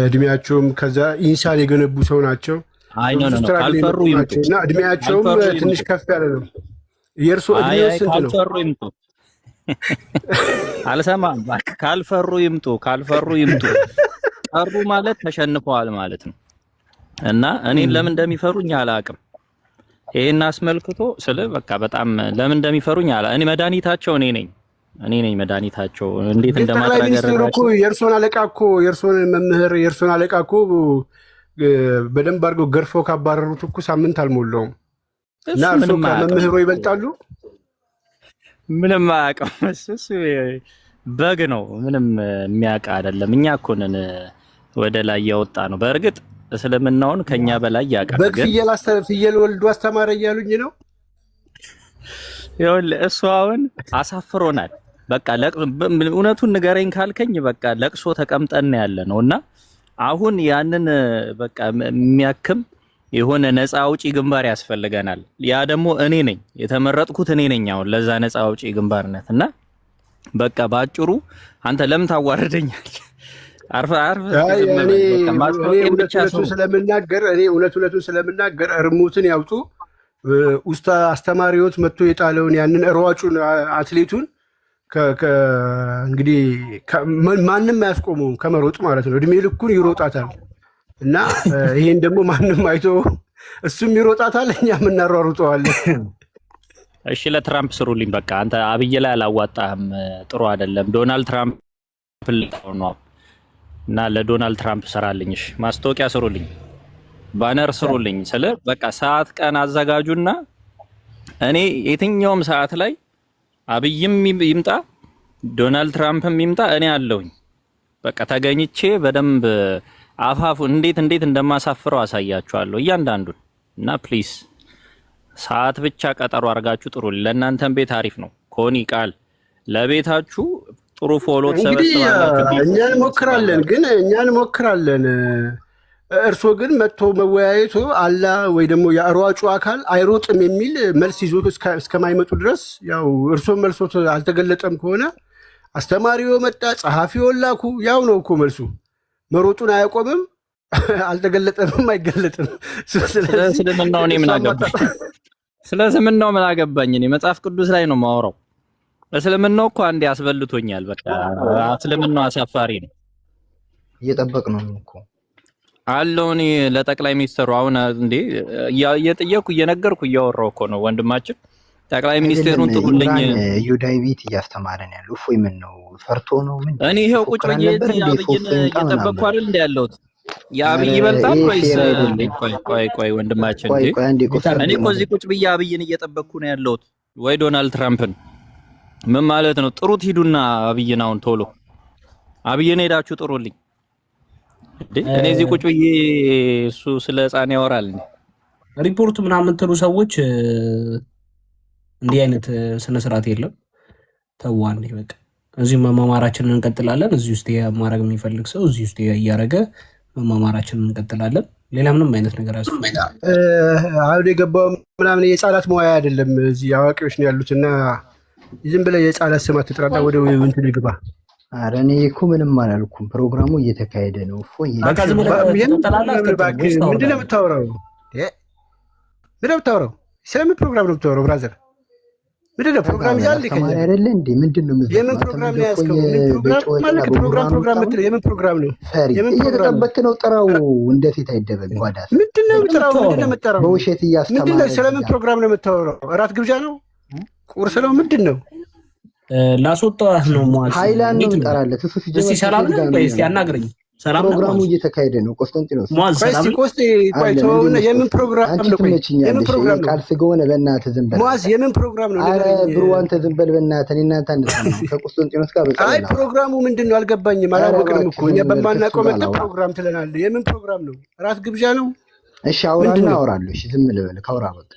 እድሜያቸውም ከዛ ኢንሳን የገነቡ ሰው ናቸው። ካልፈሩ ይምጡ እና እድሜያቸውም ትንሽ ከፍ ያለ ነው። የእርሶ እድሜ ስንት ነው? ካልፈሩ ይምጡ። አልሰማም። ካልፈሩ ይምጡ። ቀሩ ማለት ተሸንፈዋል ማለት ነው። እና እኔን ለምን እንደሚፈሩኝ አላውቅም። ይሄን አስመልክቶ ስለ በቃ በጣም ለምን እንደሚፈሩኝ እኔ መድኃኒታቸው እኔ ነኝ መድኃኒታቸው። እንዴት እንደማትራገራቸው የእርሶን አለቃ እኮ በደንብ አድርገው ገርፈው ካባረሩት እኮ ሳምንት አልሞላውም። እና እርሶ ከመምህሮ ይበልጣሉ። ምንም አያውቅም። እሱ በግ ነው፣ ምንም የሚያውቅ አይደለም። እኛ እኮ ነን ወደ ላይ ያወጣ ነው። በእርግጥ እስልምናውን ከኛ በላይ ያውቃል። በግ ፍየል ወልዶ አስተማረ እያሉኝ ነው። ይኸውልህ እሱ አሁን አሳፍሮናል። በቃ እውነቱን ንገረኝ ካልከኝ በቃ ለቅሶ ተቀምጠን ያለ ነው። እና አሁን ያንን በቃ የሚያክም የሆነ ነፃ አውጪ ግንባር ያስፈልገናል። ያ ደግሞ እኔ ነኝ የተመረጥኩት፣ እኔ ነኝ አሁን ለዛ ነፃ አውጪ ግንባርነት። እና በቃ ባጭሩ አንተ ለምን ታዋርደኛል? እውነቱን ስለምናገር እርሙትን ያውጡ። ውስጥ አስተማሪዎት መጥቶ የጣለውን ያንን ሯጩን አትሌቱን እንግዲህ ማንም አያስቆመውም ከመሮጥ ማለት ነው። እድሜ ልኩን ይሮጣታል እና ይሄን ደግሞ ማንም አይቶ እሱም ይሮጣታል፣ እኛም እናሯሩጠዋለን። እሺ ለትራምፕ ስሩልኝ በቃ። አንተ አብይ ላይ አላዋጣህም፣ ጥሩ አይደለም። ዶናልድ ትራምፕ ነው እና ለዶናልድ ትራምፕ ስራልኝ። እሺ ማስታወቂያ ስሩልኝ፣ ባነር ስሩልኝ ስለ በቃ ሰዓት ቀን አዘጋጁና እኔ የትኛውም ሰዓት ላይ አብይም ይምጣ ዶናልድ ትራምፕም ይምጣ እኔ አለሁኝ። በቃ ተገኝቼ በደንብ አፋፉ እንዴት እንደማሳፍረው አሳያችኋለሁ እያንዳንዱን። እና ፕሊስ ሰዓት ብቻ ቀጠሮ አድርጋችሁ ጥሩ። ለእናንተም ቤት አሪፍ ነው። ኮኒ ቃል ለቤታችሁ ጥሩ ፎሎ ተሰበስባላችሁ። እኛ እንሞክራለን። እርሶ ግን መጥቶ መወያየቱ አላ ወይ ደግሞ የሯጩ አካል አይሮጥም የሚል መልስ ይዞ እስከማይመጡ ድረስ ያው እርሶ መልሶት አልተገለጠም ከሆነ አስተማሪው መጣ፣ ጸሐፊው ላኩ፣ ያው ነው እኮ መልሱ። መሮጡን አያቆምም፣ አልተገለጠም፣ አይገለጥም። ስለስልምናው እኔ ምን አገባኝ? ስለስልምናው ምን አገባኝ? እኔ መጽሐፍ ቅዱስ ላይ ነው የማወራው። እስልምናው እኮ አንዴ አስበልቶኛል። በቃ እስልምናው አሳፋሪ ነው። እየጠበቅነው ነው እኮ አለው። እኔ ለጠቅላይ ሚኒስትሩ አሁን እንዴ እየጠየኩ እየነገርኩ እያወራሁ እኮ ነው ወንድማችን። ጠቅላይ ሚኒስትሩን ጥሩልኝ። ዩዳይ ቤት እያስተማረን ያለው እፎይ ምን ነው ፈርቶ ነው? ምን እኔ ይሄው ቁጭ ብዬ አብይን እየጠበቅኩ አይደል እንደ ያለሁት። የአብይ ይበልጣል ወይስ? ቆይ ወንድማችን እንዴ እኔ እኮ እዚህ ቁጭ ብዬ አብይን እየጠበቅኩ ነው ያለሁት ወይ ዶናልድ ትራምፕን? ምን ማለት ነው? ጥሩት ሂዱና አብይን አሁን ቶሎ አብይን ሄዳችሁ ጥሩልኝ። እኔ እዚህ ቁጭ ብዬ እሱ ስለ ህፃን ያወራል። ሪፖርት ምናምን የምትሉ ሰዎች እንዲህ አይነት ስነ ስርዓት የለም። ተዋን በቃ እዚሁ መማማራችንን እንቀጥላለን። እዚህ ውስጥ ማድረግ የሚፈልግ ሰው እዚህ ውስጥ እያደረገ መማማራችንን እንቀጥላለን። ሌላ ምንም አይነት ነገር አያስፈልግም። አሁን የገባው ምናምን የህፃናት መዋያ አይደለም። እዚህ አዋቂዎች ነው ያሉት እና ዝም ብለህ የህፃናት ስም አትጥራና ወደ እንትን ግባ። ኧረ እኔ እኮ ምንም አላልኩም። ፕሮግራሙ እየተካሄደ ነው። ምንድን ነው የምታወራው? ስለምን ፕሮግራም ነው የምታወራው? ብራዘር ምንድን ነው ፕሮግራም ይዛል? አይደለ እንዴ? ምንድን ነው የምን ፕሮግራም ነው ያዝከው? ፕሮግራም ምትለው የምን ፕሮግራም ነው? እየተጠበክ ነው። ጥራው። እንደፊት አይደበቅ ጓዳስ። ምንድን ነው የምጠራው? ምንድን ነው የምጠራው? በውሸት እያስተማረ ስለምን ፕሮግራም ነው የምታወራው? እራት ግብዣ ነው? ቁርስ ነው? ምንድን ነው? ላስወጣህ ነው ማለት ሃይላንድ ነው እንጠራለት። እሱ ሲጀምር ሰላም ነው ወይስ ያናግረኝ? ሰላም ነው። ፕሮግራሙ እየተካሄደ ነው። ቆስጠንጢኖስ የምን ፕሮግራም ነው? የምን ፕሮግራም ነው? ቃል ስለሆነ በእናትህ ዝም በል ሙአዝ። የምን ፕሮግራም ነው? አረ ብሩ አንተ ዝም በል በእናትህ። እኔ እናንተ አንተና ከቆስጠንጢኖስ ጋር በቃ። አይ ፕሮግራሙ ምንድን ነው? አልገባኝም። አላወቅንም እኮ እኛ በማናውቀው መጣ ፕሮግራም ትለናለህ። የምን ፕሮግራም ነው? እራት ግብዣ ነው? እሺ አውራና አወራለሁ። እሺ ዝም ልበል ካውራ በቃ።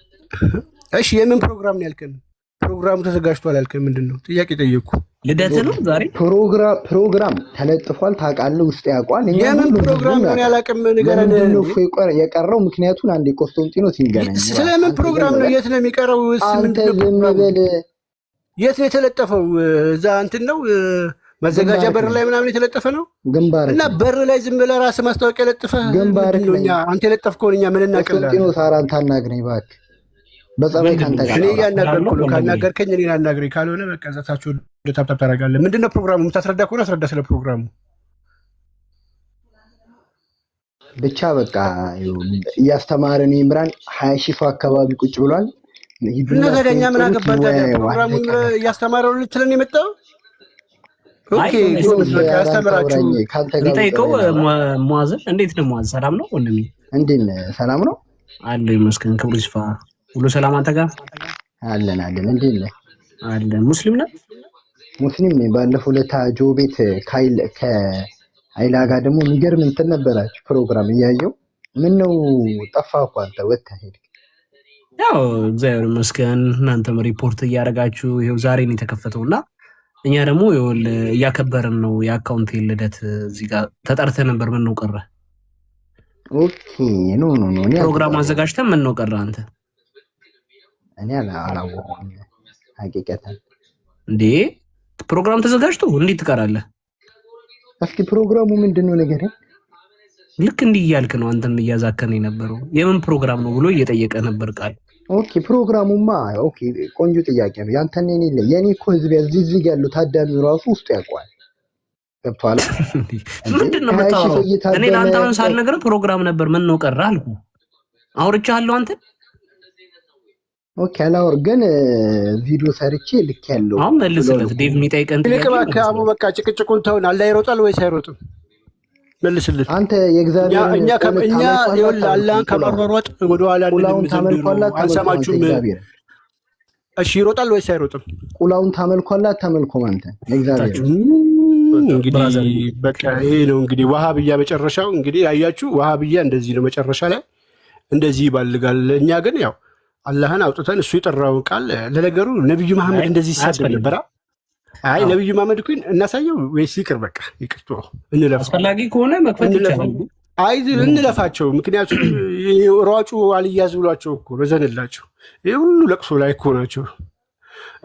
እሺ የምን ፕሮግራም ነው ያልከን? ፕሮግራሙ ተዘጋጅቷል ያልከን ምንድን ነው? ጥያቄ ጠየቅኩ። ልደት ነው ዛሬ? ፕሮግራም ተለጥፏል። ታውቃለህ፣ ውስጥ ያውቋል። የምን ፕሮግራም ነው ያላቅም? ንገረን። የቀረው ምክንያቱን አንዴ ቆስጠንጢኖስ ይንገረኝ። ስለምን ፕሮግራም ነው? የት ነው የሚቀረው? አንተ ዝም በል። የት ነው የተለጠፈው? እዛ እንትን ነው መዘጋጃ በር ላይ ምናምን የተለጠፈ ነው። ግንባር እና በር ላይ ዝም ብለህ ራስህ ማስታወቂያ ለጥፈህ ግንባር ነው። አንተ የለጠፍከውን እኛ ምን እናውቅልሃለን? ቆስጠንጢኖስ ኧረ አንተ አናግረኝ እባክህ። በጸባይ ካንተ ጋር እኔ እያናገርኩህ ነው። ካናገርከኝ እኔን አናግረኝ፣ ካልሆነ በቃ እዛታችሁ ታፕታፕ ታደርጋለህ። ምንድን ነው ፕሮግራሙ? የምታስረዳ ከሆነ አስረዳ ስለ ፕሮግራሙ ብቻ። በቃ እያስተማረን ይምራን 20 ሺህ አካባቢ ቁጭ ብሏል። እና ታዲያ እኛ ምን አገባን ታዲያ? ፕሮግራሙ እያስተማረው ልትለን የመጣው? ኦኬ ያስተምራችሁ። እንጠይቀው። ሙአዝን እንዴት ነው? ሙአዝ ሰላም ነው ወንድሜ? እንዴት ነህ? ሰላም ነው አለው ይመስገን። ክብሩ ይስፋ። ሁሉ ሰላም አንተ ጋር? አለን። እንዴት ነህ? አለን። ሙስሊም ነህ? ሙስሊም ነኝ። ባለፈው ለታ ጆ ቤት ከአይላ ጋር ደግሞ የሚገርም እንትን ነበራችሁ ፕሮግራም እያየው። ምን ነው ጠፋህ እኮ አንተ ወጥተህ ሄድክ። ያው እግዚአብሔር ይመስገን እናንተም ሪፖርት እያደረጋችሁ ይኸው ዛሬ ነው የተከፈተውና እኛ ደግሞ እያከበርን ነው። የአካውንት ልደት እዚህ ጋር ተጠርተህ ነበር። ምን ነው ቀረ? ኦኬ ኖ ፕሮግራም አዘጋጅተን ምን ነው ቀረ? አንተ እኔ አላወኩም ሀቂቀተን። እንዴ ፕሮግራም ተዘጋጅቶ እንዴት ትቀራለህ? እስኪ ፕሮግራሙ ምንድነው ነገር? ልክ እንዲህ እያልክ ነው አንተም እያዛከነ የነበረው። የምን ፕሮግራም ነው ብሎ እየጠየቀ ነበር ቃል። ኦኬ ፕሮግራሙማ ኦኬ ቆንጆ ጥያቄ ነው። ያንተን የኔ እኮ ህዝብ እዚህ ያለው ታዳሚው ራሱ ውስጡ ያውቀዋል። ገብቶሃል? ምንድነው የምታወራው? እኔ ለአንተ አሁን ሳልነግርህ ፕሮግራም ነበር ምን ነው ቀረ አልኩ። አውርቻለሁ አንተ ኦኬ አላወር ግን ቪዲዮ ሰርቼ ልክ ያለው አሁን መልስለት። ዴቭ የሚጠይቀን ጥያቄ አቡ በቃ ጭቅጭቁን ተውን። አላህ ይሮጣል ወይስ አይሮጥም? መልስልን አንተ የእግዚአብሔር እኛ አላህን ከመሯሯጥ ወደ ኋላ አንሰማችሁም። እሺ ይሮጣል ወይስ አይሮጥም? ቁላውን ታመልኳላ ታመልኮም አንተ የእግዚአብሔር እንግዲህ በቃ ይሄ ነው እንግዲህ ወሃብያ መጨረሻው። እንግዲህ ያያችሁ ወሃብያ እንደዚህ ነው መጨረሻ ላይ እንደዚህ ይባልጋል። እኛ ግን ያው አላህን አውጥተን እሱ የጠራውን ቃል ለነገሩ ነብዩ መሐመድ እንደዚህ ይሳደብ ነበር። አይ ነብዩ መሐመድ እኮ እናሳየው ወይስ ይቅር በቃ ይቅርቱ እንለፋ። አስፈላጊ ከሆነ መክፈት ይቻላል። አይ እንለፋቸው። ምክንያቱም ሯጩ አልያዝ ብሏቸው እኮ በዘንላቸው ይሄ ሁሉ ለቅሶ ላይ እኮ ናቸው።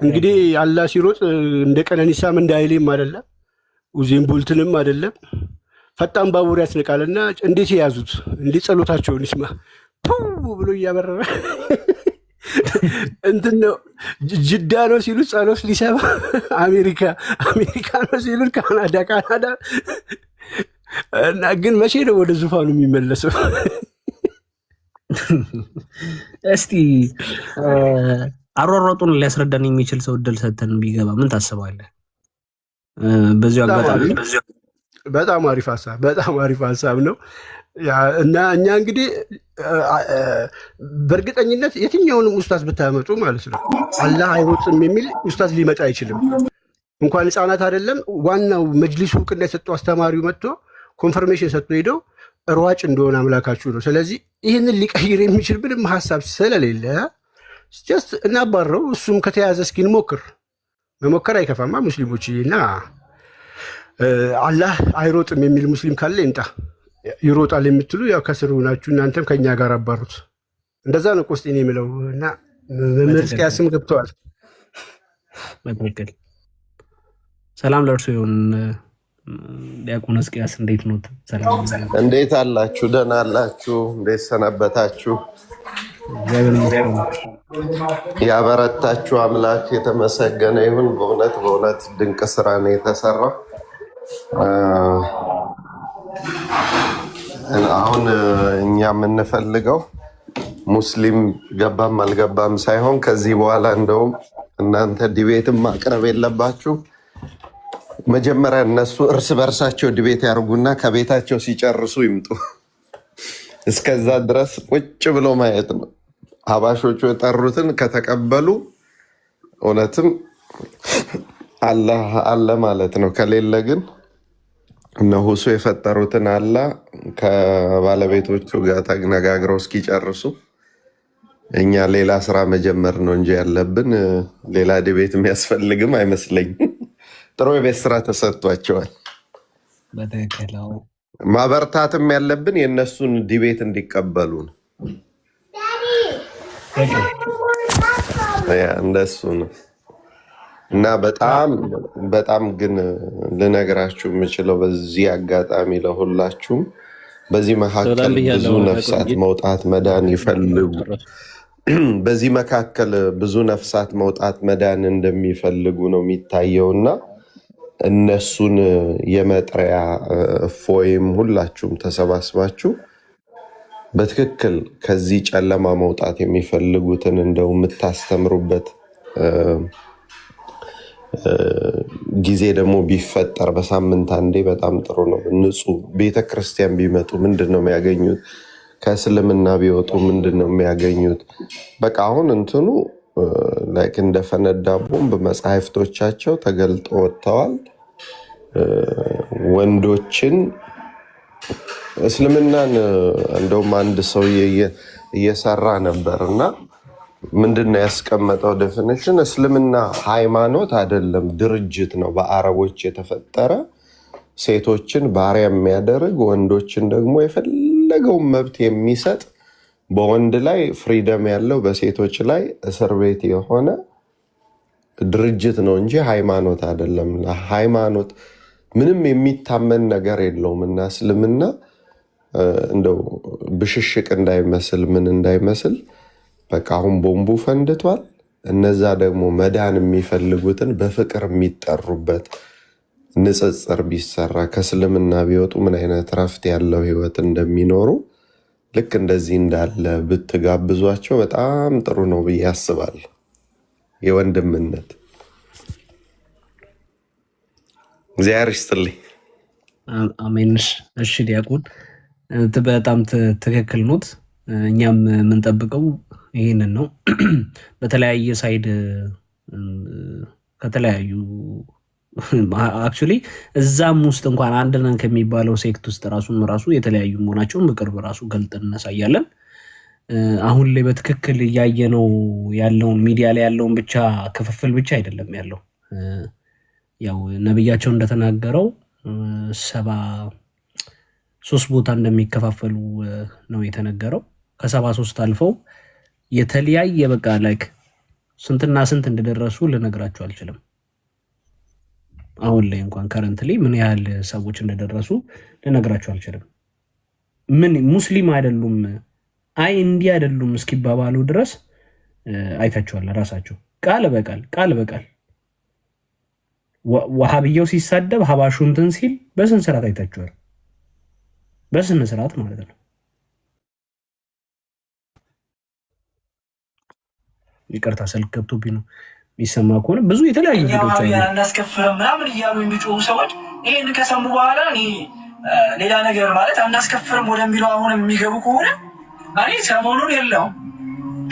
እንግዲህ አላህ ሲሮጥ እንደ ቀነኒሳም እንደ ኃይሌም አይደለም ኡዜን ቦልትንም አይደለም ፈጣን ባቡር ያስነቃልና እንዴት የያዙት እንዴት ጸሎታቸውን ይስማ ብሎ እያበረረ እንትን ነው ጅዳ ነው ሲሉት ጸሎት ሊሰማ አሜሪካ ነው ሲሉት ካናዳ እና ግን መቼ ነው ወደ ዙፋኑ የሚመለሰው? እስቲ አሯሯጡን ሊያስረዳን የሚችል ሰው እድል ሰተን ቢገባ ምን ታስባለህ? በዚሁ አጋጣሚ በጣም አሪፍ ሀሳብ ነው። እና እኛ እንግዲህ በእርግጠኝነት የትኛውንም ኡስታዝ ብታመጡ ማለት ነው አላህ አይሮጥም የሚል ኡስታዝ ሊመጣ አይችልም። እንኳን ህፃናት አይደለም ዋናው መጅሊሱ እውቅና የሰጠው አስተማሪው መጥቶ ኮንፈርሜሽን ሰጥቶ ሄደው ሯጭ እንደሆነ አምላካችሁ ነው። ስለዚህ ይህንን ሊቀይር የሚችል ምንም ሀሳብ ስለሌለ ጀስት እናባረው። እሱም ከተያዘ እስኪ መሞከር አይከፋማ ሙስሊሞች። እና አላህ አይሮጥም የሚል ሙስሊም ካለ ይምጣ። ይሮጣል የምትሉ ያው ከስሩ ናችሁ እናንተም ከኛ ጋር አባሩት። እንደዛ ነው ቆስጤን የሚለው እና መምህር እስቂያስም ገብተዋል። በትክክል ሰላም ለእርሱ ይሁን። ዲያቆን እስቂያስ እንዴት ነው? ሰላም እንዴት አላችሁ? ደህና አላችሁ? እንዴት ሰነበታችሁ? ያበረታችሁ አምላክ የተመሰገነ ይሁን። በእውነት ድንቅ ስራ ነው የተሰራው። አሁን እኛ የምንፈልገው ሙስሊም ገባም አልገባም ሳይሆን ከዚህ በኋላ እንደውም እናንተ ዲቤትም ማቅረብ የለባችሁ። መጀመሪያ እነሱ እርስ በርሳቸው ዲቤት ያርጉና ከቤታቸው ሲጨርሱ ይምጡ። እስከዛ ድረስ ቁጭ ብሎ ማየት ነው። አባሾቹ የጠሩትን ከተቀበሉ እውነትም አላህ አለ ማለት ነው። ከሌለ ግን እነሁሱ የፈጠሩትን አላህ ከባለቤቶቹ ጋር ተነጋግረው እስኪጨርሱ እኛ ሌላ ስራ መጀመር ነው እንጂ ያለብን ሌላ ዲቤት የሚያስፈልግም አይመስለኝም። ጥሩ የቤት ስራ ተሰጥቷቸዋል። ማበርታትም ያለብን የእነሱን ዲቤት እንዲቀበሉ ነው። እንደሱ ነው እና በጣም ግን ልነግራችሁ የምችለው በዚህ አጋጣሚ ለሁላችሁም በዚህ መካከል ብዙ ነፍሳት መውጣት መዳን ይፈልጉ በዚህ መካከል ብዙ ነፍሳት መውጣት መዳን እንደሚፈልጉ ነው የሚታየውና እነሱን የመጥሪያ እፎይም ሁላችሁም ተሰባስባችሁ በትክክል ከዚህ ጨለማ መውጣት የሚፈልጉትን እንደው የምታስተምሩበት ጊዜ ደግሞ ቢፈጠር በሳምንት አንዴ በጣም ጥሩ ነው። ንጹህ ቤተክርስቲያን ቢመጡ ምንድን ነው የሚያገኙት? ከእስልምና ቢወጡ ምንድን ነው የሚያገኙት? በቃ አሁን እንትኑ ላይክ እንደፈነዳ ቦምብ መጽሐፍቶቻቸው ተገልጦ ወጥተዋል። ወንዶችን እስልምናን እንደውም አንድ ሰው እየሰራ ነበር እና ምንድነው ያስቀመጠው ዴፊኒሽን? እስልምና ሃይማኖት አይደለም ድርጅት ነው፣ በአረቦች የተፈጠረ ሴቶችን ባሪያ የሚያደርግ ወንዶችን ደግሞ የፈለገውን መብት የሚሰጥ በወንድ ላይ ፍሪደም ያለው በሴቶች ላይ እስር ቤት የሆነ ድርጅት ነው እንጂ ሃይማኖት አይደለም። ሃይማኖት ምንም የሚታመን ነገር የለውም እና እስልምና እንደው ብሽሽቅ እንዳይመስል ምን እንዳይመስል በቃ አሁን ቦምቡ ፈንድቷል። እነዛ ደግሞ መዳን የሚፈልጉትን በፍቅር የሚጠሩበት ንጽጽር ቢሰራ ከእስልምና ቢወጡ ምን አይነት ረፍት ያለው ህይወት እንደሚኖሩ ልክ እንደዚህ እንዳለ ብትጋብዟቸው በጣም ጥሩ ነው ብዬ አስባለሁ። የወንድምነት እግዚአብሔር ይስጥልኝ። አሜን። እሺ ዲያቆን በጣም ትክክል ኖት። እኛም የምንጠብቀው ይህንን ነው። በተለያየ ሳይድ ከተለያዩ አክቹሊ እዛም ውስጥ እንኳን አንድ ነን ከሚባለው ሴክት ውስጥ ራሱ የተለያዩ መሆናቸውን በቅርብ ራሱ ገልጠን እናሳያለን። አሁን ላይ በትክክል እያየነው ያለውን ሚዲያ ላይ ያለውን ብቻ ክፍፍል ብቻ አይደለም ያለው። ያው ነብያቸው እንደተናገረው 73 ቦታ እንደሚከፋፈሉ ነው የተነገረው። ከ73 አልፈው የተለያየ በቃ ላይክ ስንትና ስንት እንደደረሱ ልነግራችሁ አልችልም። አሁን ላይ እንኳን ከረንትሊ ምን ያህል ሰዎች እንደደረሱ ልነግራችሁ አልችልም። ምን ሙስሊም አይደሉም እንዲህ አይደሉም እስኪባባሉ ድረስ አይታችኋል ራሳችሁ ቃል በቃል ወሃብየው ሲሳደብ ሀባሹ እንትን ሲል በስነ ስርዓት አይታችኋል። በስነ ስርዓት ማለት ነው። ይቅርታ ስልክ ገብቶብኝ ነው። የሚሰማ ከሆነ ብዙ የተለያዩ ቪዲዮዎች አሉ። አናስከፍርም ምናምን እያሉ የሚጮሁ ሰዎች ይሄን ከሰሙ በኋላ ሌላ ነገር ማለት አናስከፍርም ወደሚለው አሁን የሚገቡ ከሆነ እኔ ሰሞኑን የለውም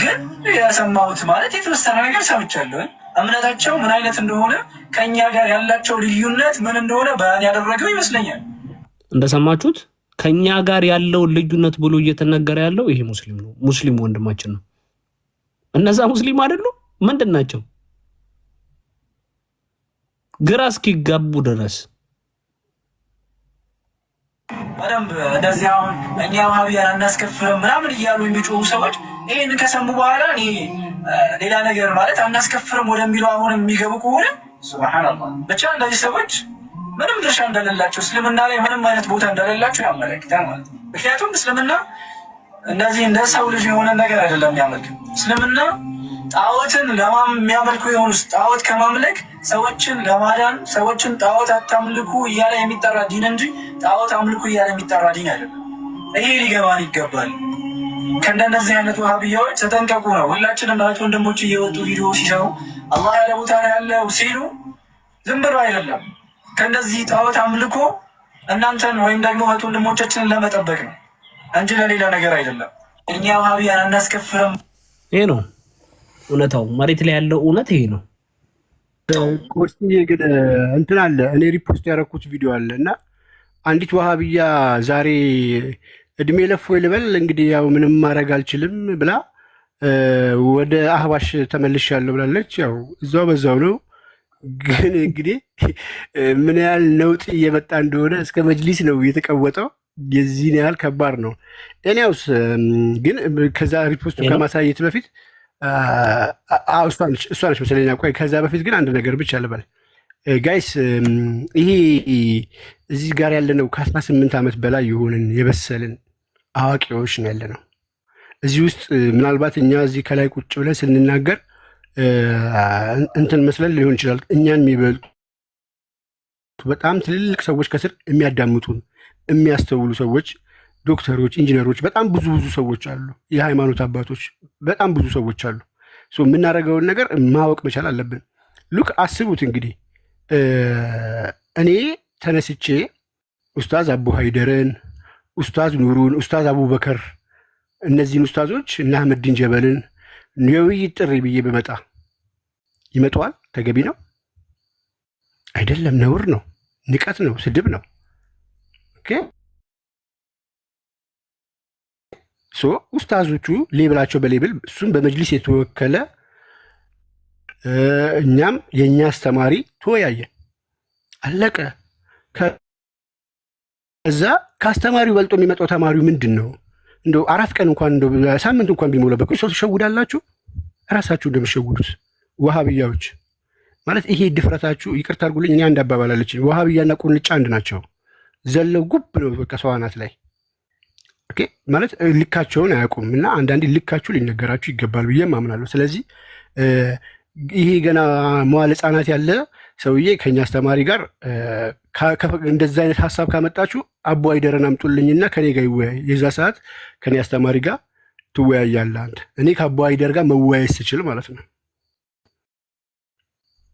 ግን የሰማሁት ማለት የተወሰነ ነገር ሰምቻለሁ። እምነታቸው ምን አይነት እንደሆነ ከኛ ጋር ያላቸው ልዩነት ምን እንደሆነ በያን ያደረገው ይመስለኛል። እንደሰማችሁት ከኛ ጋር ያለው ልዩነት ብሎ እየተነገረ ያለው ይሄ ሙስሊም ነው፣ ሙስሊም ወንድማችን ነው። እነዛ ሙስሊም አይደሉም ምንድን ናቸው? ግራ እስኪጋቡ ድረስ በደንብ እንደዚህ አሁን እኛ ወሃቢያን አናስከፍርም ምናምን እያሉ የሚጮሁ ሰዎች ይህን ከሰሙ በኋላ ሌላ ነገር ማለት አናስከፍርም ወደሚለው አሁን የሚገቡ ከሆነ ሱብሃንአላህ ብቻ እነዚህ ሰዎች ምንም ድርሻ እንደሌላቸው እስልምና ላይ ምንም አይነት ቦታ እንደሌላቸው ያመለክታል ማለት ነው። ምክንያቱም እስልምና እንደዚህ እንደ ሰው ልጅ የሆነ ነገር አይደለም የሚያመልክ። እስልምና ጣዖትን የሚያመልኩ የሆኑ ጣዖት ከማምለክ ሰዎችን ለማዳን ሰዎችን ጣዖት አታምልኩ እያለ የሚጠራ ዲን እንጂ ጣዖት አምልኩ እያለ የሚጠራ ዲን አይደለም። ይሄ ሊገባን ይገባል። ከእንደነዚህ አይነት ወሃቢያዎች ተጠንቀቁ ነው። ሁላችንም እህት ወንድሞች እየወጡ ቪዲዮ ሲሰሩ አላህ ያለ ቦታ ያለው ሲሉ ዝም ብሎ አይደለም። ከእንደዚህ ጣዖት አምልኮ እናንተን ወይም ደግሞ እህት ወንድሞቻችንን ለመጠበቅ ነው እንጂ ለሌላ ነገር አይደለም። እኛ ወሃቢያን አናስከፍርም። ይሄ ነው እውነታው። መሬት ላይ ያለው እውነት ይሄ ነው። ቆስዬ ግን እንትን አለ እኔ ሪፖስት ያደረኩት ቪዲዮ አለ እና አንዲት ወሃቢያ ዛሬ እድሜ ለፎ ልበል እንግዲህ ያው ምንም ማድረግ አልችልም ብላ ወደ አህባሽ ተመልሻለሁ ብላለች። ያው እዛው በዛው ነው። ግን እንግዲህ ምን ያህል ነውጥ እየመጣ እንደሆነ እስከ መጅሊስ ነው የተቀወጠው። የዚህን ያህል ከባድ ነው። እኔውስ ግን ከዛ ሪፖስቱ ከማሳየት በፊት እሷ ነች መሰለኝ። ቆይ ከዛ በፊት ግን አንድ ነገር ብቻ ልበል ጋይስ። ይሄ እዚህ ጋር ያለነው ከ18 ዓመት በላይ የሆንን የበሰልን አዋቂዎች ነው ያለነው። እዚህ ውስጥ ምናልባት እኛ እዚህ ከላይ ቁጭ ብለን ስንናገር እንትን መስለን ሊሆን ይችላል። እኛን የሚበልጡ በጣም ትልልቅ ሰዎች ከስር የሚያዳምጡን የሚያስተውሉ ሰዎች፣ ዶክተሮች፣ ኢንጂነሮች፣ በጣም ብዙ ሰዎች አሉ። የሃይማኖት አባቶች በጣም ብዙ ሰዎች አሉ። የምናደርገውን ነገር ማወቅ መቻል አለብን። ሉክ አስቡት እንግዲህ እኔ ተነስቼ ኡስታዝ አቡ ሀይደርን፣ ኡስታዝ ኑሩን፣ ኡስታዝ አቡበከር እነዚህን ኡስታዞች እና አህመድን ጀበልን የውይይት ጥሪ ብዬ በመጣ ይመጣዋል? ተገቢ ነው አይደለም? ነውር ነው፣ ንቀት ነው፣ ስድብ ነው። ኦኬ ኡስታዞቹ ሌብላቸው በሌብል እሱም በመጅሊስ የተወከለ እኛም የእኛ አስተማሪ ተወያየን፣ አለቀ። ከዛ ከአስተማሪው በልጦ የሚመጣው ተማሪው ምንድን ነው? እንደው 4 ቀን እንኳን እንደው ሳምንት እንኳን ቢሞላበት ሰው ትሸውዳላችሁ። ራሳችሁ እንደምትሸውዱት ወሃብያዎች ማለት ይሄ ድፍረታችሁ። ይቅርታ አድርጉልኝ፣ እኔ አንድ አባባላለች፣ ወሃብያና ቁንጫ አንድ ናቸው። ዘለው ጉብ ነው በቃ ሰው አናት ላይ ኦኬ ማለት ልካቸውን አያውቁም እና አንዳንዴ ልካችሁ ሊነገራችሁ ይገባል ብዬ አምናለሁ። ስለዚህ ይሄ ገና መዋለ ሕፃናት ያለ ሰውዬ ከኛ አስተማሪ ጋር እንደዛ አይነት ሀሳብ ካመጣችሁ አቦ አይደረን አምጡልኝና ከኔ ጋር ይወያይ። የዛ ሰዓት ከኔ አስተማሪ ጋር ትወያያለህ አንተ። እኔ ከአቦ አይደር ጋር መወያየት ስችል ማለት ነው።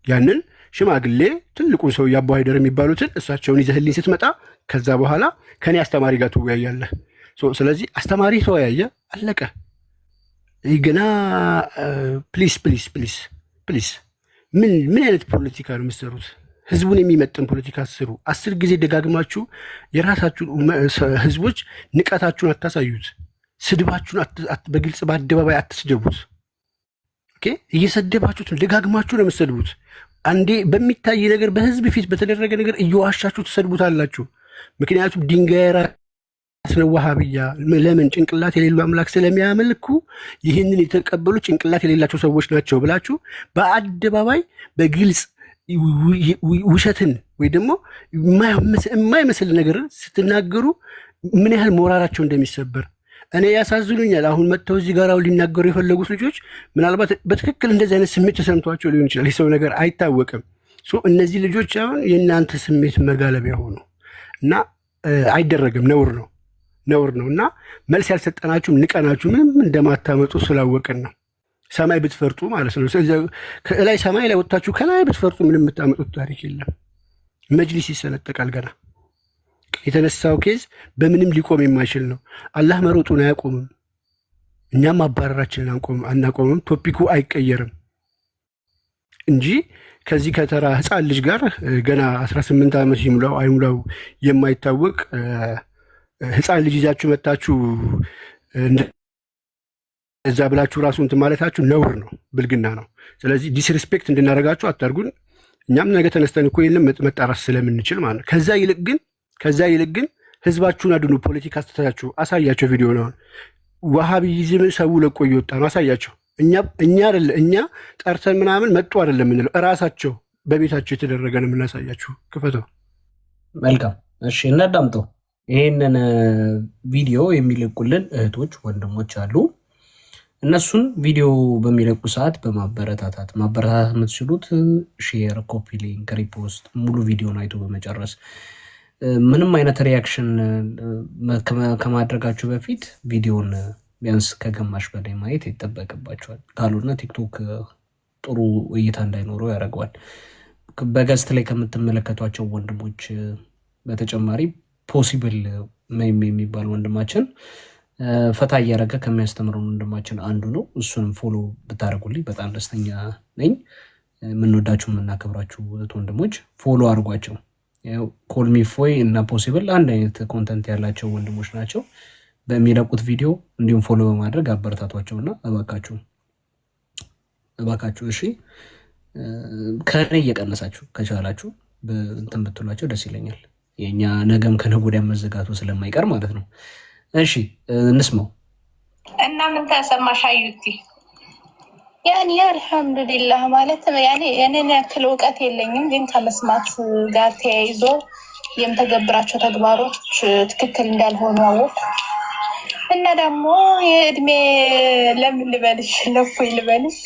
ያንን ሽማግሌ ትልቁን ሰው የአቦ አይደር የሚባሉትን እሳቸውን ይዘህልኝ ስትመጣ ከዛ በኋላ ከኔ አስተማሪ ጋር ትወያያለህ። ስለዚህ አስተማሪ ተወያየ፣ አለቀ። ገና ፕሊስ ፕሊስ ፕሊስ ፕሊስ ምን አይነት ፖለቲካ ነው የምትሰሩት? ህዝቡን የሚመጥን ፖለቲካ ስሩ። 10 ጊዜ ደጋግማችሁ የራሳችሁን ህዝቦች ንቀታችሁን አታሳዩት። ስድባችሁን በግልጽ በአደባባይ አትስደቡት። ኦኬ እየሰደባችሁት ነው፣ ደጋግማችሁ ነው የምትሰድቡት። አንዴ በሚታይ ነገር በህዝብ ፊት በተደረገ ነገር እየዋሻችሁ ትሰድቡታላችሁ። ምክንያቱም ድንጋይ ራስ ነው ዋሃብያ። ለምን? ጭንቅላት የሌለው አምላክ ስለሚያመልኩ ይህንን የተቀበሉ ጭንቅላት የሌላቸው ሰዎች ናቸው ብላችሁ በአደባባይ በግልጽ ውሸትን ወይ ደግሞ የማይመስል ነገር ስትናገሩ ምን ያህል ሞራላቸው እንደሚሰበር እኔ ያሳዝኑኛል። አሁን መጥተው እዚህ ጋር ሊናገሩ የፈለጉት ልጆች ምናልባት በትክክል እንደዚህ አይነት ስሜት ተሰምቷቸው ሊሆን ይችላል። የሰው ነገር አይታወቅም። እነዚህ ልጆች አሁን የእናንተ ስሜት መጋለቢያ ሆኑ እና አይደረግም። ነውር ነው እና መልስ ያልሰጠናችሁ ንቀናችሁ ምንም እንደማታመጡ ስላወቅን ነው። ሰማይ ብትፈርጡ ማለት ነው። ከላይ ሰማይ ላይ ወጥታችሁ ከላይ ብትፈርጡ ምንም የምታመጡት ታሪክ የለም። መጅሊስ ይሰነጠቃል። ገና የተነሳው ኬዝ በምንም ሊቆም የማይችል ነው። አላህ መሮጡን አያቆምም፣ እኛም አባረራችንን አናቆምም። ቶፒኩ አይቀየርም እንጂ ከዚህ ከተራ ህፃን ልጅ ጋር ገና 18 ዓመት ይሙላው አይሙላው የማይታወቅ ህፃን ልጅ ይዛችሁ መታችሁ እዛ ብላችሁ ራሱ እንትን ማለታችሁ ነውር ነው፣ ብልግና ነው። ስለዚህ ዲስሪስፔክት እንድናደርጋችሁ አታርጉን። እኛም ነገ ተነስተን እኮ የለም መጣራት ስለምንችል ማለት ነው። ከዛ ይልቅ ግን ህዝባችሁን አድኑ። ፖለቲካ አስተታችሁ አሳያቸው። ቪዲዮ ነው ዋሃቢይዝም ሰው ለቆ እየወጣ ነው። አሳያቸው። እኛ ጠርተን ምናምን መጡ አይደለም የምንለው፣ እራሳቸው በቤታቸው የተደረገ ነው የምናሳያችሁ። ክፈተው። መልካም እሺ፣ እናዳምጠው። ይሄንን ቪዲዮ የሚለቁልን እህቶች ወንድሞች አሉ። እነሱን ቪዲዮ በሚለቁ ሰዓት ማበረታታት የምትችሉት ሼር፣ ኮፒ ሊንክ፣ ሪፖስት ሙሉ ቪዲዮን አይቶ በመጨረስ ምንም አይነት ሪያክሽን ከማድረጋችሁ በፊት ቪዲዮን ቢያንስ ከግማሽ በላይ ማየት ይጠበቅባቸዋል። ካልሆነ ቲክቶክ ጥሩ እይታ እንዳይኖረው ያደርገዋል። በገስት ላይ ከምትመለከቷቸው ወንድሞች በተጨማሪ ፖሲብል የሚባል ወንድማችን ፈታ እያደረገ ከሚያስተምረው ወንድማችን አንዱ ነው። እሱንም ፎሎ ብታደርጉልኝ በጣም ደስተኛ ነኝ። የምንወዳችሁ የምናከብራችሁ ወንድሞች ፎሎ አድርጓቸው። ኮልሚፎይ እና ፖሲብል አንድ አይነት ኮንተንት ያላቸው ወንድሞች ናቸው። በሚለቁት ቪዲዮ እንዲሁም ፎሎ በማድረግ አበረታቷቸውና እባካችሁ እሺ፣ ከኔ እየቀነሳችሁ ከቻላችሁ እንትን ብትሏቸው ደስ ይለኛል። የኛ ነገም ከነገ ወዲያ መዘጋቱ ስለማይቀር ማለት ነው። እሺ እንስማው እና ምን ተሰማሽ አዩቲ? ያኔ አልሐምዱሊላህ ማለት ያኔ የኔን ያክል እውቀት የለኝም፣ ግን ከመስማት ጋር ተያይዞ የምተገብራቸው ተግባሮች ትክክል እንዳልሆኑ አወቅ እና ደግሞ የእድሜ ለምን ልበልሽ ለፎይ ልበልሽ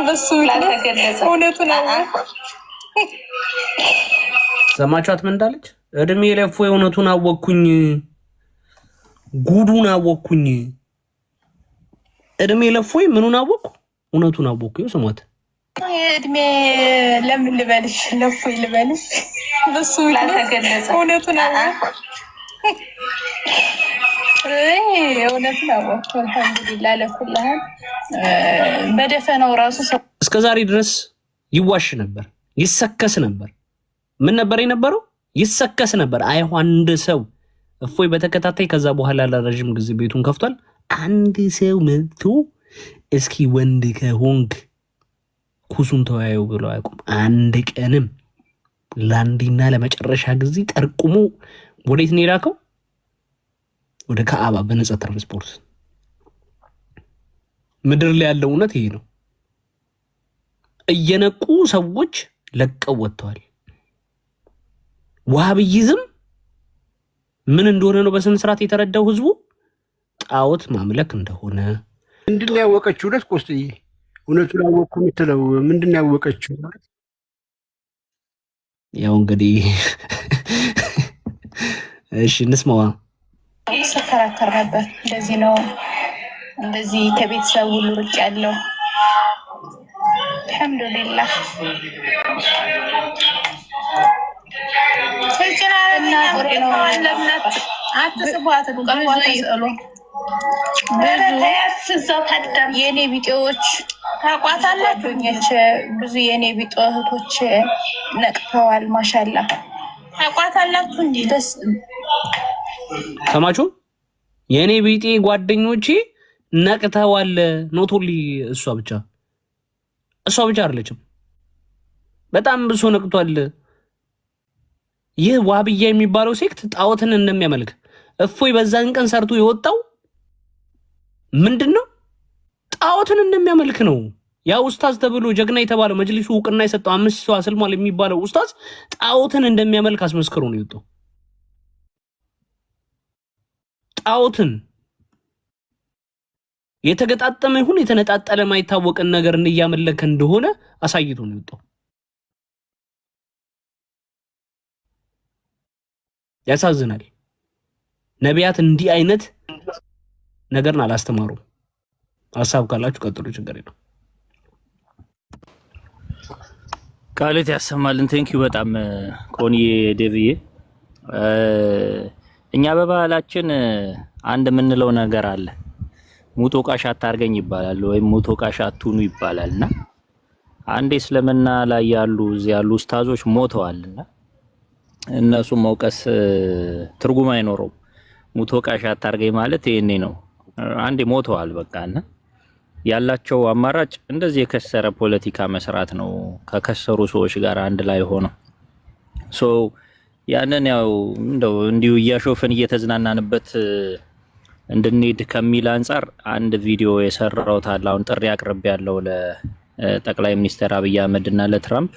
በሱ ላልተገለጸ እውነቱን አወቅ። ሰማችኋት? ምን እንዳለች? እድሜ ለፎይ እውነቱን አወቅኩኝ፣ ጉዱን አወቅኩኝ። እድሜ ለፎይ ምኑን አወቅኩ? እውነቱን አወቅኩኝ። ስሟት። የእድሜ ለምን ልበልሽ ለፎይ ልበልሽ በሱ ላልተገለጸ እውነቱን አወቅኩ። እውነቱን አወቅኩ። አልሐምዱሊላህ ለኩልህን በደፈነው ራሱ እስከዛሬ ድረስ ይዋሽ ነበር፣ ይሰከስ ነበር። ምን ነበር የነበረው? ይሰከስ ነበር። አንድ ሰው እፎይ በተከታታይ ከዛ በኋላ ለረጅም ጊዜ ቤቱን ከፍቷል። አንድ ሰው መጥቶ እስኪ ወንድ ከሆንክ ኩሱን ተወያዩ ብሎ አያውቁም። አንድ ቀንም ለአንዴና ለመጨረሻ ጊዜ ጠርቁሞ ወዴት ነው የላከው? ወደ ካዕባ በነጻ ትራንስፖርት። ምድር ላይ ያለው እውነት ይሄ ነው። እየነቁ ሰዎች ለቀው ወጥተዋል። ዋሃብይዝም ምን እንደሆነ ነው በስነ ስርዓት የተረዳው ህዝቡ። ጣዖት ማምለክ እንደሆነ ምንድነው ያወቀችው? ሁለት ቆስጥዬ እውነቱን አወቅኩ የምትለው ምንድነው ያወቀችው? ያው እንግዲህ እሺ እንስማዋ። ስከራከር ነበር። እንደዚህ ነው እንደዚህ ከቤተሰብ ሁሉ ርቅ ያለው አልሐምዱሊላህ እና ጥሩ ነው። አትስቧት የኔ ቢጤዎች ታቋታላችሁ። ብዙ የኔ ቢጤ እህቶች ነቅተዋል። ማሻላ ታቋታላችሁ። እንዲ ደስ ሰማችሁ? የኔ ቢጤ ጓደኞቼ ነቅተዋል። ኖቶሊ እሷ ብቻ አይደለችም፣ በጣም ብሶ ነቅቷል። ይህ ዋብያ የሚባለው ሴክት ጣዖትን እንደሚያመልክ እፎይ በዛን ቀን ሰርቶ የወጣው ምንድነው? ጣዖትን እንደሚያመልክ ነው። ያ ኡስታዝ ተብሎ ጀግና የተባለው መጅሊሱ እውቅና የሰጠው 5 ሰው አስልሟል የሚባለው ኡስታዝ ጣዖትን እንደሚያመልክ አስመስክሮ ነው የወጣው። ጣዖትን የተገጣጠመ ይሁን የተነጣጠለ ማይታወቅን ነገር እያመለከ እንደሆነ አሳይቶ ነው የወጣው። ያሳዝናል። ነቢያት እንዲህ አይነት ነገርን አላስተማሩም። ሀሳብ ካላችሁ ቀጥሉ፣ ችግር የለው። ቃልት ያሰማልን። ቴንኪው በጣም ኮንዬ ዴቪዬ። እኛ በባህላችን አንድ የምንለው ነገር አለ። ሙቶ ቃሽ አታርገኝ ይባላል፣ ወይም ሙቶ ቃሽ አትሁኑ ይባላልና አንዴ እስልምና ላይ ያሉ እዚህ ያሉ ኡስታዞች ሞተዋልና እነሱ መውቀስ ትርጉም አይኖረውም። ሙቶ ቃሽ አታርገኝ ማለት ይሄኔ ነው። አንዴ ሞተዋል በቃና ያላቸው አማራጭ እንደዚህ የከሰረ ፖለቲካ መስራት ነው ከከሰሩ ሰዎች ጋር አንድ ላይ ሆነው። ያንን ያው እንደው እንዲሁ እያሾፍን እየተዝናናንበት እንድንሄድ ከሚል አንፃር አንድ ቪዲዮ የሰራው ታላውን ጥሪ አቅርቤ ያለው ለጠቅላይ ሚኒስትር አብይ አህመድ እና ለትራምፕ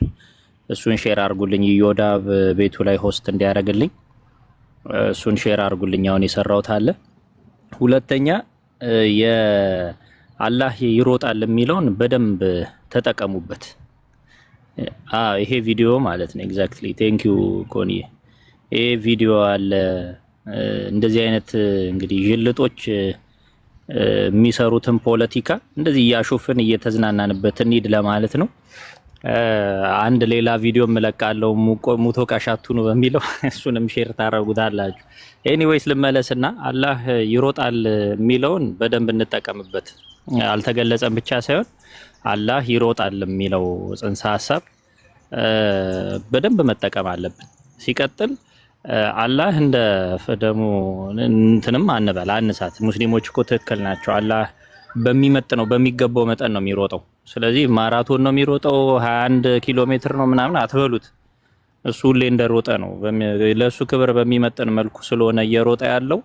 እሱን ሼር አድርጉልኝ። ዮዳብ ቤቱ ላይ ሆስት እንዲያደርግልኝ እሱን ሼር አድርጉልኝ። አሁን የሰራው ታለ ሁለተኛ የአላህ ይሮጣል የሚለውን በደንብ ተጠቀሙበት። ይሄ ቪዲዮ ማለት ነው። ኤግዛክትሊ ቴንክ ዩ ኮኒ። ይሄ ቪዲዮ አለ። እንደዚህ አይነት እንግዲህ ጅልጦች የሚሰሩትን ፖለቲካ እንደዚህ እያሾፍን እየተዝናናንበት እንሂድ ለማለት ነው። አንድ ሌላ ቪዲዮ መለቃለው ሙቶ ቃሻቱ ነው በሚለው እሱንም ሼር ታረጉታላችሁ። ኤኒዌይስ ልመለስና አላህ ይሮጣል የሚለውን በደንብ እንጠቀምበት። አልተገለጸም ብቻ ሳይሆን አላህ ይሮጣል የሚለው ጽንሰ ሐሳብ በደንብ መጠቀም አለብን። ሲቀጥል አላህ እንደ ፈደሙ እንትንም አንበል አንሳት። ሙስሊሞች እኮ ትክክል ናቸው። አላህ በሚመጥነው በሚገባው መጠን ነው የሚሮጠው። ስለዚህ ማራቶን ነው የሚሮጠው 21 ኪሎ ሜትር ነው ምናምን አትበሉት። እሱ ሁሌ እንደሮጠ ነው። ለሱ ክብር በሚመጥን መልኩ ስለሆነ እየሮጠ ያለው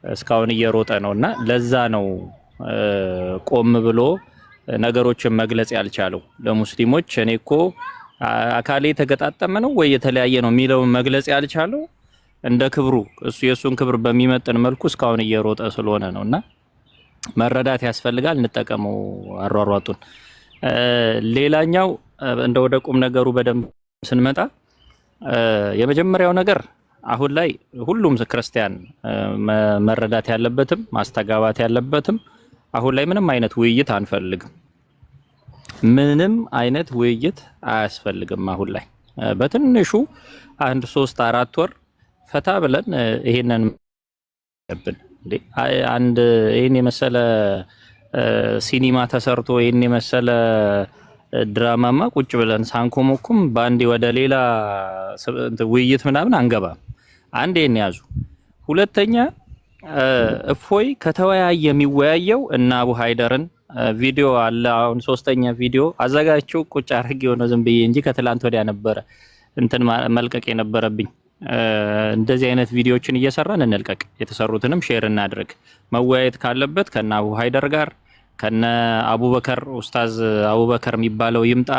እስካሁን እየሮጠ ነውና ለዛ ነው ቆም ብሎ ነገሮችን መግለጽ ያልቻለው ለሙስሊሞች። እኔ እኮ አካሌ ተገጣጠመ ነው ወይ የተለያየ ነው የሚለው መግለጽ ያልቻለው እንደ ክብሩ እሱ የሱን ክብር በሚመጥን መልኩ እስካሁን እየሮጠ ስለሆነ ነውና መረዳት ያስፈልጋል። እንጠቀመው አሯሯጡን። ሌላኛው እንደ ወደ ቁም ነገሩ በደንብ ስንመጣ የመጀመሪያው ነገር አሁን ላይ ሁሉም ክርስቲያን መረዳት ያለበትም ማስተጋባት ያለበትም አሁን ላይ ምንም አይነት ውይይት አንፈልግም። ምንም አይነት ውይይት አያስፈልግም። አሁን ላይ በትንሹ 1 3 4 ወር ፈታ ብለን ይሄንን ያብን አንድ ይሄን የመሰለ ሲኒማ ተሰርቶ ይሄን የመሰለ ድራማማ ቁጭ ብለን ሳንኮሞኩም ባንዴ ወደ ሌላ ውይይት ምናምን አንገባም። አንዴ ያዙ። ሁለተኛ እፎይ ከተወያየ የሚወያየው እና አቡ ሃይደርን ቪዲዮ አለ። አሁን ሶስተኛ ቪዲዮ አዘጋጅቼው ቁጭ አድርጌ ሆነ ዝም ብዬ እንጂ ከትላንት ወዲያ ነበረ እንትን መልቀቅ የነበረብኝ። እንደዚህ አይነት ቪዲዮዎችን እየሰራን እንልቀቅ፣ የተሰሩትንም ሼር እናድርግ። መወያየት ካለበት ከነ አቡ ሃይደር ጋር ከነ አቡበከር ኡስታዝ አቡበከር የሚባለው ይምጣ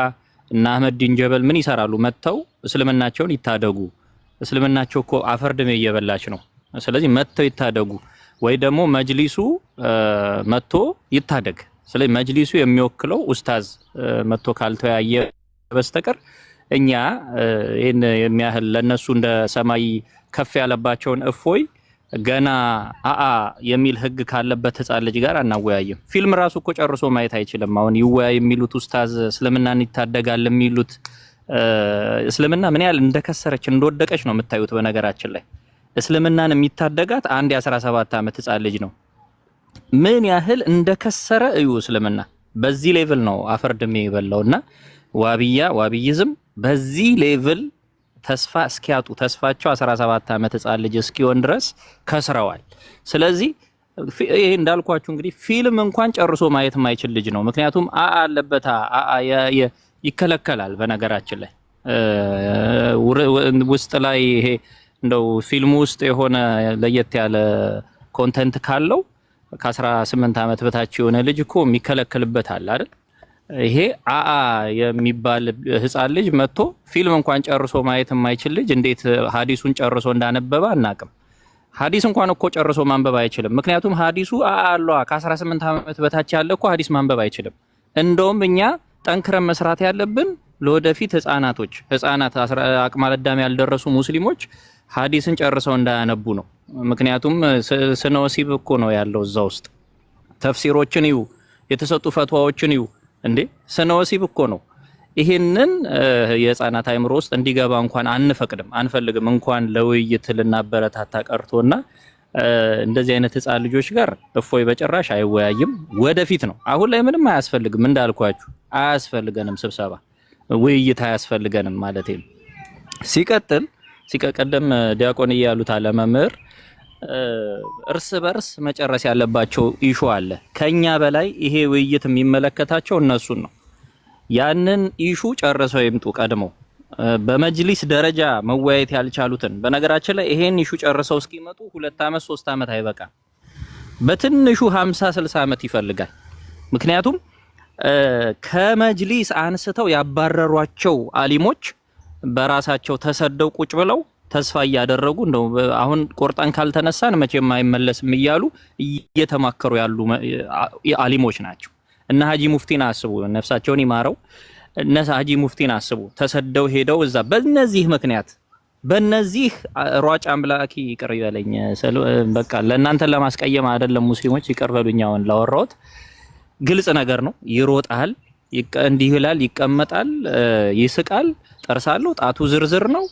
እና አህመድ ዲን ጀበል ምን ይሰራሉ? መተው እስልምናቸውን ይታደጉ። እስልምናቸው እኮ አፈር ድሜ እየበላች ነው። ስለዚህ መተው ይታደጉ። ወይ ደግሞ መጅሊሱ መጥቶ ይታደግ። ስለዚህ መጅሊሱ የሚወክለው ኡስታዝ መጥቶ ካልተወያየ በስተቀር እኛ ይሄን የሚያህል ለነሱ እንደ ሰማይ ከፍ ያለባቸውን እፎይ ገና አአ የሚል ህግ ካለበት ህፃን ልጅ ጋር አናወያይም። ፊልም ራሱ እኮ ጨርሶ ማየት አይችልም። አሁን ይወያይ የሚሉት ኡስታዝ እስልምናን ይታደጋል የሚሉት እስልምና ምን ያህል እንደከሰረች እንደወደቀች ነው የምታዩት። በነገራችን ላይ እስልምናን የሚታደጋት አንድ የ17 ዓመት ህፃን ልጅ ነው። ምን ያህል እንደከሰረ እዩ። እስልምና በዚህ ሌቭል ነው አፈርድሜ የበላውና ዋብይዝም በዚህ ሌቭል ተስፋ እስኪያጡ ተስፋቸው 17 ዓመት ህፃን ልጅ እስኪሆን ድረስ ከስረዋል። ስለዚህ ይሄ እንዳልኳችሁ እንግዲህ ፊልም እንኳን ጨርሶ ማየት የማይችል ልጅ ነው። ምክንያቱም አለበት ይከለከላል። በነገራችን ላይ ውስጥ ላይ ይሄ እንደው ፊልሙ ውስጥ የሆነ ለየት ያለ ኮንተንት ካለው ከ18 ዓመት በታች የሆነ ልጅ እኮ የሚከለከልበት አለ አይደል? ይሄ የሚባል ህፃን ልጅ መጥቶ ፊልም እንኳን ጨርሶ ማየት የማይችል ልጅ እንዴት ሐዲሱን ጨርሶ እንዳነበበ አናቅም። ሐዲስ እንኳን እኮ ጨርሶ ማንበብ አይችልም። ምክንያቱም ሐዲሱ አሏ ከ18 ዓመት በታች ያለ እኮ ሐዲስ ማንበብ አይችልም። እንደውም እኛ ጠንክረን መስራት ያለብን ለወደፊት ህፃናት አቅመ አዳም ያልደረሱ ሙስሊሞች ሐዲስን ጨርሰው እንዳያነቡ ነው። ምክንያቱም ስነ ወሲብ እኮ ነው ያለው እዛ ውስጥ። ተፍሲሮችን ይዩ፣ የተሰጡ ፈትዋዎችን ይዩ። እንዴ ስነ ወሲብ እኮ ነው። ይሄንን የህፃናት አይምሮ ውስጥ እንዲገባ እንኳን አንፈልግም። እንኳን ለውይይት ልናበረታታ ቀርቶና እንደዚህ አይነት ህፃን ልጆች ጋር እፎይ በጭራሽ አይወያይም። ወደፊት ነው። አሁን ላይ ምንም አያስፈልግም። እንዳልኳችሁ አያስፈልገንም፣ ስብሰባ ውይይት አያስፈልገንም ማለት ነው። ሲቀደም ዲያቆን እያሉት አለ መምህር እርስ በርስ መጨረስ ያለባቸው ኢሹ አለ። ከኛ በላይ ይሄ ውይይት የሚመለከታቸው እነሱን ነው። ያንን ኢሹ ጨርሰው ይምጡ ቀድመው። በመጅሊስ ደረጃ መወያየት ያልቻሉትን በነገራችን ላይ ይሄን ኢሹ ጨርሰው እስኪመጡ 2 ዓመት 3 ዓመት አይበቃም። በትንሹ 50 60 ዓመት ይፈልጋል። ምክንያቱም ከመጅሊስ አንስተው ያባረሯቸው አሊሞች በራሳቸው ተሰደው ቁጭ ብለው ተስፋ እያደረጉ እንደው አሁን ቆርጠን ካልተነሳን መቼም አይመለስም እያሉ እየተማከሩ ያሉ አሊሞች ናቸው። እና ሀጂ ሙፍቲን አስቡ፣ ነፍሳቸውን ይማረው። እነ ሀጂ ሙፍቲን አስቡ፣ ተሰደው ሄደው እዛ በእነዚህ ምክንያት በእነዚህ ሯጭ አምላኪ ይቅር ይበለኝ። በቃ ለእናንተ ለማስቀየም አይደለም ሙስሊሞች ይቅር በሉኝ። አሁን ላወራሁት ግልጽ ነገር ነው። ይሮጣል፣ እንዲህ ይላል፣ ይቀመጣል፣ ይስቃል፣ ጠርሳለሁ፣ ጣቱ ዝርዝር ነው፣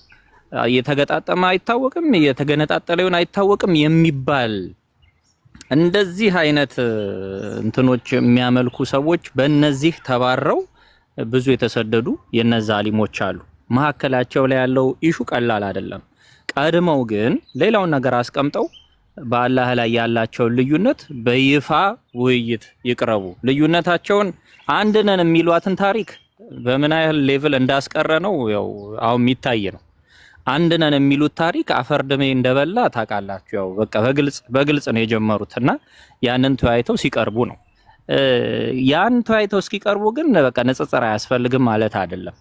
እየተገጣጠመ አይታወቅም፣ እየተገነጣጠለውን አይታወቅም የሚባል እንደዚህ አይነት እንትኖች የሚያመልኩ ሰዎች በእነዚህ ተባረው ብዙ የተሰደዱ የነዛ አሊሞች አሉ። መሀከላቸው ላይ ያለው ኢሹ ቀላል አይደለም። ቀድመው ግን ሌላውን ነገር አስቀምጠው በአላህ ላይ ያላቸውን ልዩነት በይፋ ውይይት ይቅረቡ። ልዩነታቸውን አንድ ነን የሚሏትን ታሪክ በምን ያህል ሌቭል እንዳስቀረ ነው ያው አሁን የሚታይ ነው። አንድ ነን የሚሉት ታሪክ አፈርድሜ እንደበላ ታውቃላችሁ። ያው በቃ በግልጽ ነው የጀመሩትና ያንን ተያይተው ሲቀርቡ ነው። ያን ተያይተው እስኪቀርቡ ግን በቃ ንጽጽር አያስፈልግም ማለት አይደለም።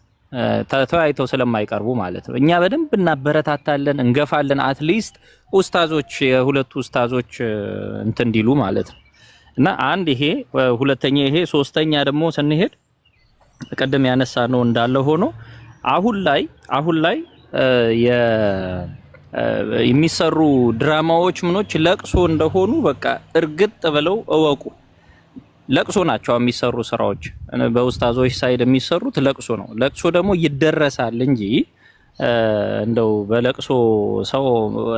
ተያይተው ስለማይቀርቡ ማለት ነው። እኛ በደንብ እናበረታታለን፣ እንገፋለን። አትሊስት ኡስታዞች የሁለቱ ኡስታዞች እንትን እንዲሉ ማለት ነው። እና አንድ ይሄ ሁለተኛ ይሄ ሶስተኛ ደግሞ ስንሄድ ቀደም ያነሳ ነው እንዳለ ሆኖ አሁን ላይ የሚሰሩ ድራማዎች ምኖች ለቅሶ እንደሆኑ በቃ እርግጥ ብለው እወቁ። ለቅሶ ናቸው የሚሰሩ ስራዎች። በኡስታዞች ሳይድ የሚሰሩት ለቅሶ ነው። ለቅሶ ደግሞ ይደረሳል እንጂ እንደው በለቅሶ ሰው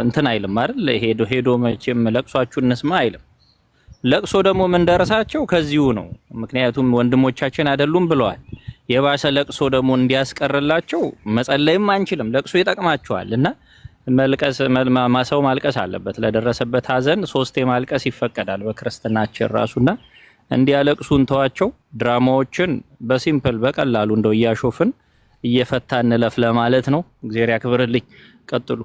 እንትን አይልም አይደል? ሄዶ መቼም ለቅሷችሁ እንስማ አይልም። ለቅሶ ደግሞ ምን ደረሳቸው ከዚሁ ነው። ምክንያቱም ወንድሞቻችን አይደሉም ብለዋል። የባሰ ለቅሶ ደግሞ እንዲያስቀርላቸው መጸለይም አንችልም። ለቅሶ ይጠቅማቸዋል እና ሰው ማልቀስ አለበት። ለደረሰበት ሀዘን 3 ማልቀስ ይፈቀዳል በክርስትናችን ራሱና እንዲያለቅሱን ተዋቸው። ድራማዎችን በሲምፕል በቀላሉ እንደው እያሾፍን እየፈታን እንለፍ ለማለት ነው። እግዚአብሔር ያክብርልኝ። ቀጥሉ።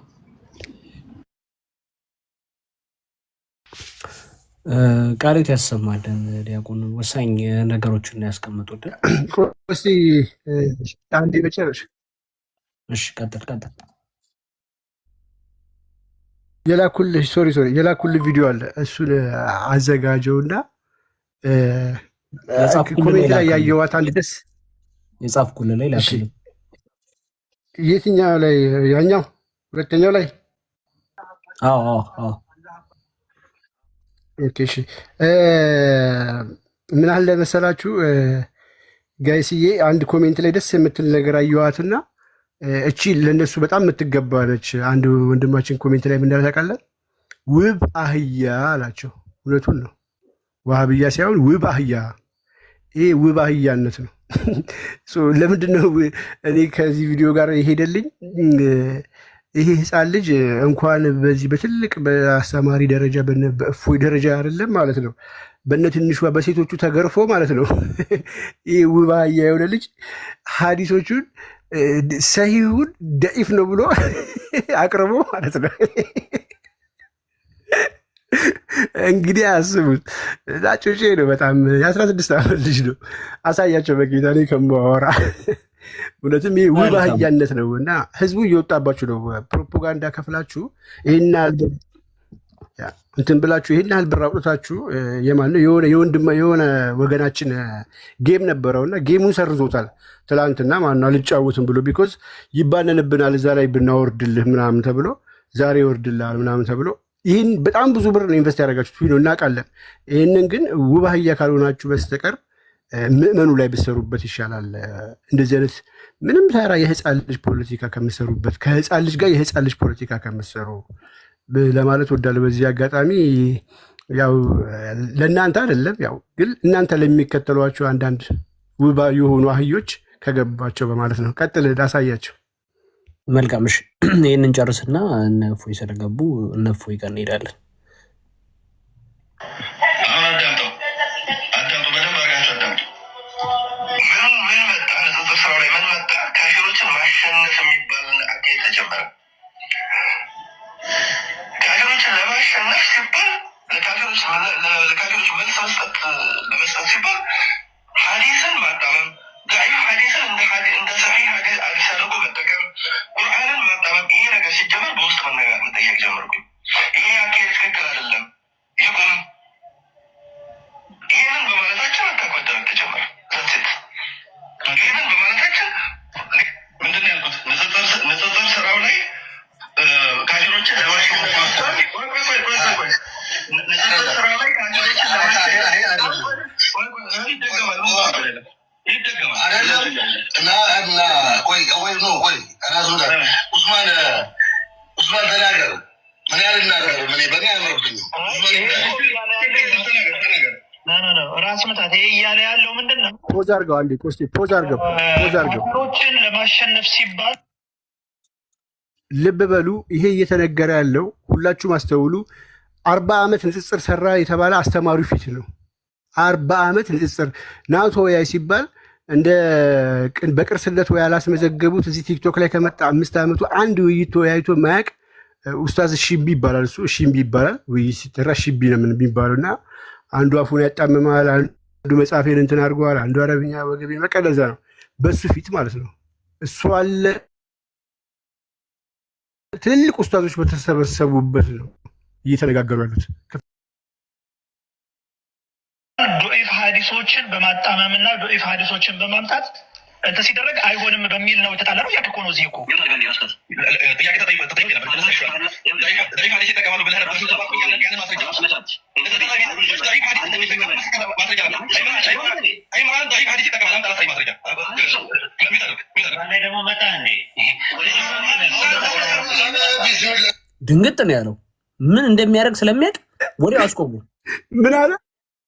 ቃሌት ያሰማልን። ዲያቆን ወሳኝ ነገሮችን ያስቀምጡልን። እስቲ አንዴ መጨረሻ። እሺ ቀጥል። የላኩልህ ሶሪ የላኩልህ ቪዲዮ አለ። እሱን አዘጋጀውና ኮሜንት ላይ ያየዋት አንድ ደስ የጻፍኩልህ ላይ ላክልህ። የትኛው ላይ? ያኛው ሁለተኛው ላይ? አዎ። ኦኬ እሺ። ምን አለ መሰላችሁ ጋይስዬ፣ አንድ ኮሜንት ላይ ደስ የምትል ነገር አየዋትና እቺ ለነሱ በጣም የምትገባ ነች። አንድ ወንድማችን ኮሜንት ላይ ምን እንዳለ ታውቃለህ? ውብ አህያ አላቸው። እውነቱን ነው። ዋህብያ ሳይሆን ውብ አህያ። ይሄ ውብ አህያነት ነው። ለምንድን ነው እኔ ከዚህ ቪዲዮ ጋር የሄደልኝ? ይሄ ህፃን ልጅ እንኳን በዚህ በትልቅ በአስተማሪ ደረጃ በእፎይ ደረጃ አይደለም ማለት ነው፣ በነ ትንሿ በሴቶቹ ተገርፎ ማለት ነው። ይህ ውብ አህያ የሆነ ልጅ ሀዲሶቹን ሰሂሁን ደኢፍ ነው ብሎ አቅርቦ ማለት ነው። እንግዲህ አስቡት። ጩጬ ነው በጣም የ16 ዓመት ልጅ ነው። አሳያቸው በጌታ እኔ ከማወራ እውነትም ይህ ውብ አህያነት ነው። እና ህዝቡ እየወጣባችሁ ነው። ፕሮፓጋንዳ ከፍላችሁ ይህን እንትን ብላችሁ ይህን ያህል ብር አውጥታችሁ የማነው የሆነ ወገናችን ጌም ነበረውና ጌሙን ሰርዞታል ትላንትና ማነው አልጫወትም ብሎ ቢኮዝ ይባነንብናል እዛ ላይ ብናወርድልህ ምናምን ተብሎ ዛሬ ይወርድልሃል ምናምን ተብሎ ይህን በጣም ብዙ ብር ነው ኢንቨስት ያደረጋችሁት ነው እናውቃለን። ይህንን ግን ውብ አህያ ካልሆናችሁ በስተቀር ምዕመኑ ላይ ብሰሩበት ይሻላል። እንደዚህ አይነት ምንም ታራ የህፃን ልጅ ፖለቲካ ከምሰሩበት ከህፃን ልጅ ጋር የህፃን ልጅ ፖለቲካ ከምሰሩ ለማለት ወዳለ። በዚህ አጋጣሚ ያው ለእናንተ አይደለም ያው ግን እናንተ ለሚከተሏቸው አንዳንድ ውብ የሆኑ አህዮች ከገባቸው በማለት ነው። ቀጥል ዳሳያቸው። መልካም እሺ፣ ይህንን ጨርስና እነ እፎይ ስለገቡ እነ እፎይ ጋር እንሄዳለን። ለካፊሮች መልስ ለመስጠት ሲባል ሐዲስን ማጣመም፣ ዳዒፍ ሐዲስን እንደ ሰሒህ ሐዲስ አድርጎ መጠቀም፣ ቁርአንን ማጣመም። ይሄ ነገር ሲጀመር በውስጥ መጠየቅ ጀመርኩኝ። ይሄ አካሄድ ትክክል አይደለም፣ ይቁም። ይህንን በማለታችን አታቋደም ተጀመረ። ይህንን በማለታችን ምንድን ያልኩት ንጽጽር ስራው ላይ ካፊሮችን ኡስማን ተናገር። ምን ያህል እናገር? በእኔ ያመርብኝ ራስ ምታት ይሄ እያለ ያለው ምንድን ነው? ፖዝ አድርገው አንዴ ቆስቲ ፖዝ አድርገው ችን ለማሸነፍ ሲባል ልብ በሉ። ይሄ እየተነገረ ያለው ሁላችሁም አስተውሉ። 40 ዓመት ንጽጽር ሰራ የተባለ አስተማሪው ፊት ነው። 40 ዓመት ንጽጽር ናቶ ወያይ ሲባል እንደ በቅርስነት ወይ ያላስመዘገቡት እዚህ ቲክቶክ ላይ ከመጣ 5 ዓመቱ አንድ ውይይት ተወያይቶ ማያቅ ኡስታዝ ሺቢ ይባላል። እሱ ሺቢ ይባላል። ውይይት ሲጠራ ሺቢ ነው ምን የሚባለው። እና አንዱ አፉን ያጣምማል፣ አንዱ መጽሐፌን እንትን አድርገዋል፣ አንዱ አረብኛ ወገቤን መቀለዛ ነው በሱ ፊት ማለት ነው። እሱ አለ ትልልቅ ኡስታዞች በተሰበሰቡበት ነው እየተነጋገሩ ያሉት። ዶኢፍ ሀዲሶችን በማጣመምና ዶኢፍ ሀዲሶችን በማምጣት እንትን ሲደረግ አይሆንም በሚል ነው የተጣላነው። ያ እኮ ነው። እዚህ እኮ ጥያቄ ተጠይቅ ድንግጥ ነው ያለው። ምን እንደሚያደርግ ስለሚያውቅ ወዲያው አስቆሙ። ምን አለ?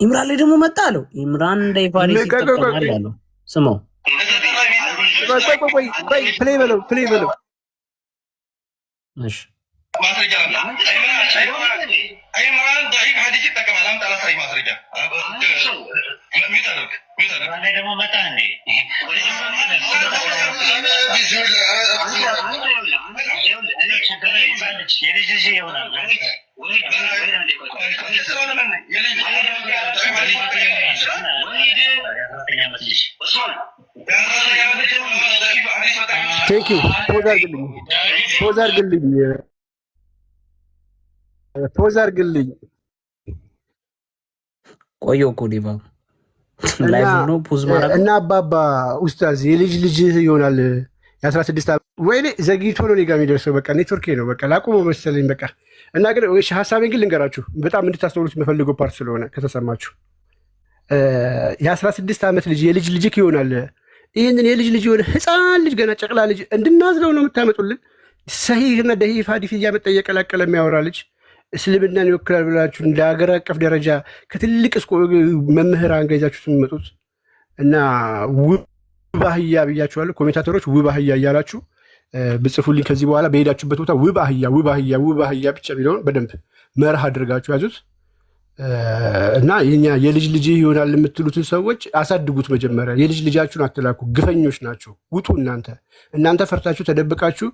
ኢምራን ላይ ደግሞ መጣ አለው። ኢምራን እንዳይፋሪ ሲተቀማል ያለው ስማው። ቆይ ፕሌይ በለው እሺ ማስረጃ አለ። አይምራን ዳኢፍ ሐዲስ ይጠቀማል። አምጣ ላሳይ ማስረጃ። ሚታረክ ላይ ደግሞ መጣ እንዴ? ቴንክ ዩ ፖዝ አድርግልኝ ፖዝ አድርግልኝ። ቆየሁ እኮ ዲባ ላይቭ ነው ፖዝ ማድረግ እና አባባ ኡስታዝ የልጅ ልጅ ይሆናል የ16 ወይኔ ዘግይቶ ነው እኔ ጋር የሚደርሰው። በቃ ኔትወርኬ ነው በቃ ላቁመው መሰለኝ። በቃ እና ግን ሀሳቤን ግን ልንገራችሁ በጣም እንድታስተውሉት የምፈልገው ፓርት ስለሆነ ከተሰማችሁ የ16 ዓመት ልጅ የልጅ ልጅክ ይሆናል። ይህንን የልጅ ልጅ የሆነ ህፃን ልጅ ገና ጨቅላ ልጅ እንድናዝለው ነው የምታመጡልን? ሰሂህና ደሂፍ ሀዲስ እያመጣ እየቀላቀለ የሚያወራ ልጅ እስልምናን ይወክላል ብላችሁ እንደ ሀገር አቀፍ ደረጃ ከትልቅ መምህራን ጋር ይዛችሁ የምትመጡት እና ውብ አህያ ብያችኋለሁ። ኮሜንታተሮች ውብ አህያ እያላችሁ ብጽፉልኝ ከዚህ በኋላ በሄዳችሁበት ቦታ ውብ አህያ ውብ አህያ ውብ አህያ ብቻ ቢለውን በደንብ መርህ አድርጋችሁ ያዙት እና የኛ የልጅ ልጅ ይሆናል የምትሉትን ሰዎች አሳድጉት። መጀመሪያ የልጅ ልጃችሁን አትላኩ። ግፈኞች ናቸው። ውጡ። እናንተ ፈርታችሁ ተደብቃችሁ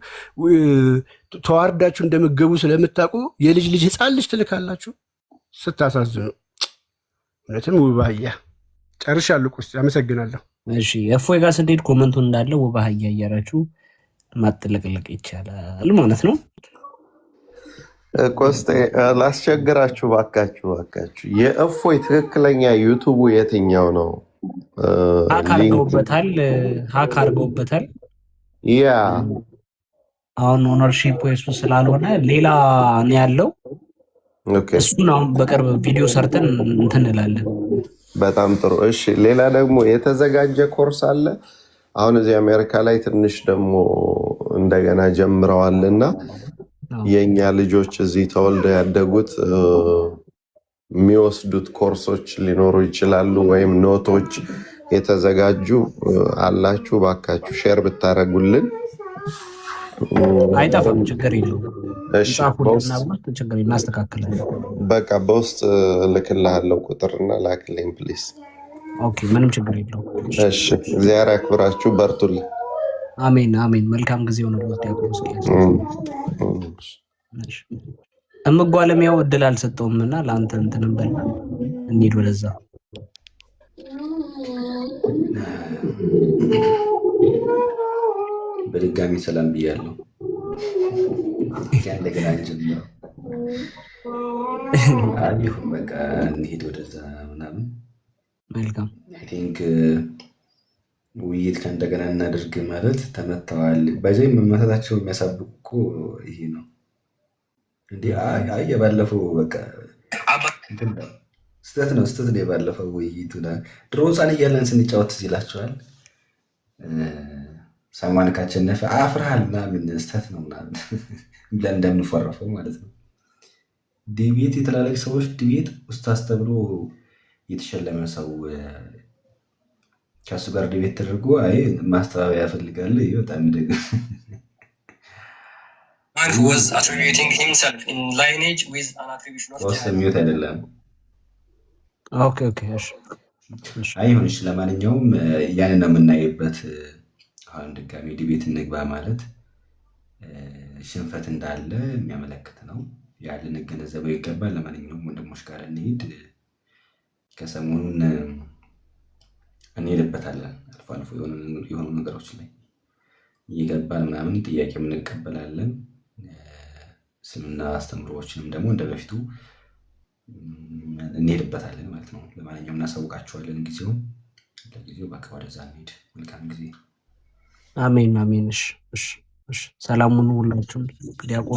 ተዋርዳችሁ እንደምገቡ ስለምታውቁ የልጅ ልጅ ህፃን ልጅ ትልካላችሁ። ስታሳዝኑ። እውነትም ውብ አህያ። ጨርሻለሁ። ቁስ አመሰግናለሁ። እሺ እፎይ ጋር ስንሄድ ኮመንቱን እንዳለ ውብ አህያ እያላችሁ ማጥለቅለቅ ይቻላል ማለት ነው። ቆስጤ ላስቸግራችሁ ባካችሁ። የእፎይ ትክክለኛ ዩቱቡ የትኛው ነው? ሀክ አድርገውበታል። ያ አሁን ኦነርሺፕ እሱ ስላልሆነ ሌላ ነው ያለው። እሱን አሁን በቅርብ ቪዲዮ ሰርተን እንትን እንላለን። በጣም ጥሩ። እሺ ሌላ ደግሞ የተዘጋጀ ኮርስ አለ። አሁን እዚህ አሜሪካ ላይ ትንሽ ደግሞ እንደገና ጀምረዋልና የኛ ልጆች እዚህ ተወልደው ያደጉት የሚወስዱት ኮርሶች ሊኖሩ ይችላሉ፣ ወይም ኖቶች የተዘጋጁ አላችሁ። ባካችሁ ሼር ብታረጉልን አይጠፋም። ችግር የለውም። እሺ ችግር እናስተካክላለን። በቃ በውስጥ ልክልሃለሁ ቁጥርና ላክልኝ ፕሊስ። ኦኬ ምንም ችግር የለውም። እሺ እግዚአብሔር ያክብራችሁ። በርቱልኝ። አሜን አሜን። መልካም ጊዜ ሆነልዎት ያቆስ እምጓለሚያው እድል አልሰጠውም እና ለአንተ እንትን በል እንሂድ ወደዛ። በድጋሚ ሰላም ብያለሁ። እንደገና ጀምሮ ይሁን በቃ እንሂድ ወደዛ ምናምን። መልካም አይ ቲንክ ውይይት ከእንደገና እናድርግ ማለት ተመተዋል። በዚህ መመታታቸው የሚያሳብቁ ይሄ ነው እንዴ? አይ የባለፈው በቃ ስተት ነው የባለፈው ውይይቱ። ድሮ ሕፃን እያለን ስንጫወት ይላቸዋል። ሰማን ካቸነፈ አፍርሃል ምናምን ስተት ነው ምናምን ብለን እንደምንፎረፈው ማለት ነው። ዲቤት የተላለቅ ሰዎች ዲቤት ኡስታዝ ተብሎ የተሸለመ ሰው ከሱ ጋር ዲቤት ተደርጎ አይ ማስተባበያ ያፈልጋል። በጣም ደግ ሚዩት አይደለም። አይሆንሽ። ለማንኛውም ያንን ነው የምናይበት። አሁን ድጋሚ ዲቤት እንግባ ማለት ሽንፈት እንዳለ የሚያመለክት ነው። ያለ ልንገነዘበው ይገባል። ለማንኛውም ወንድሞች ጋር እንሂድ። ከሰሞኑን እንሄድበታለን። አልፎ አልፎ የሆኑ ነገሮች ላይ እየገባን ምናምን ጥያቄ እንቀበላለን። ስምና አስተምሮዎችንም ደግሞ እንደ በፊቱ እንሄድበታለን ማለት ነው። ለማንኛውም እናሳውቃችኋለን ጊዜውን። ለጊዜው በቃ ወደዛ እንሂድ። መልካም ጊዜ። አሜን አሜን። እሺ ሰላሙን ሁላችሁም ዲያቆን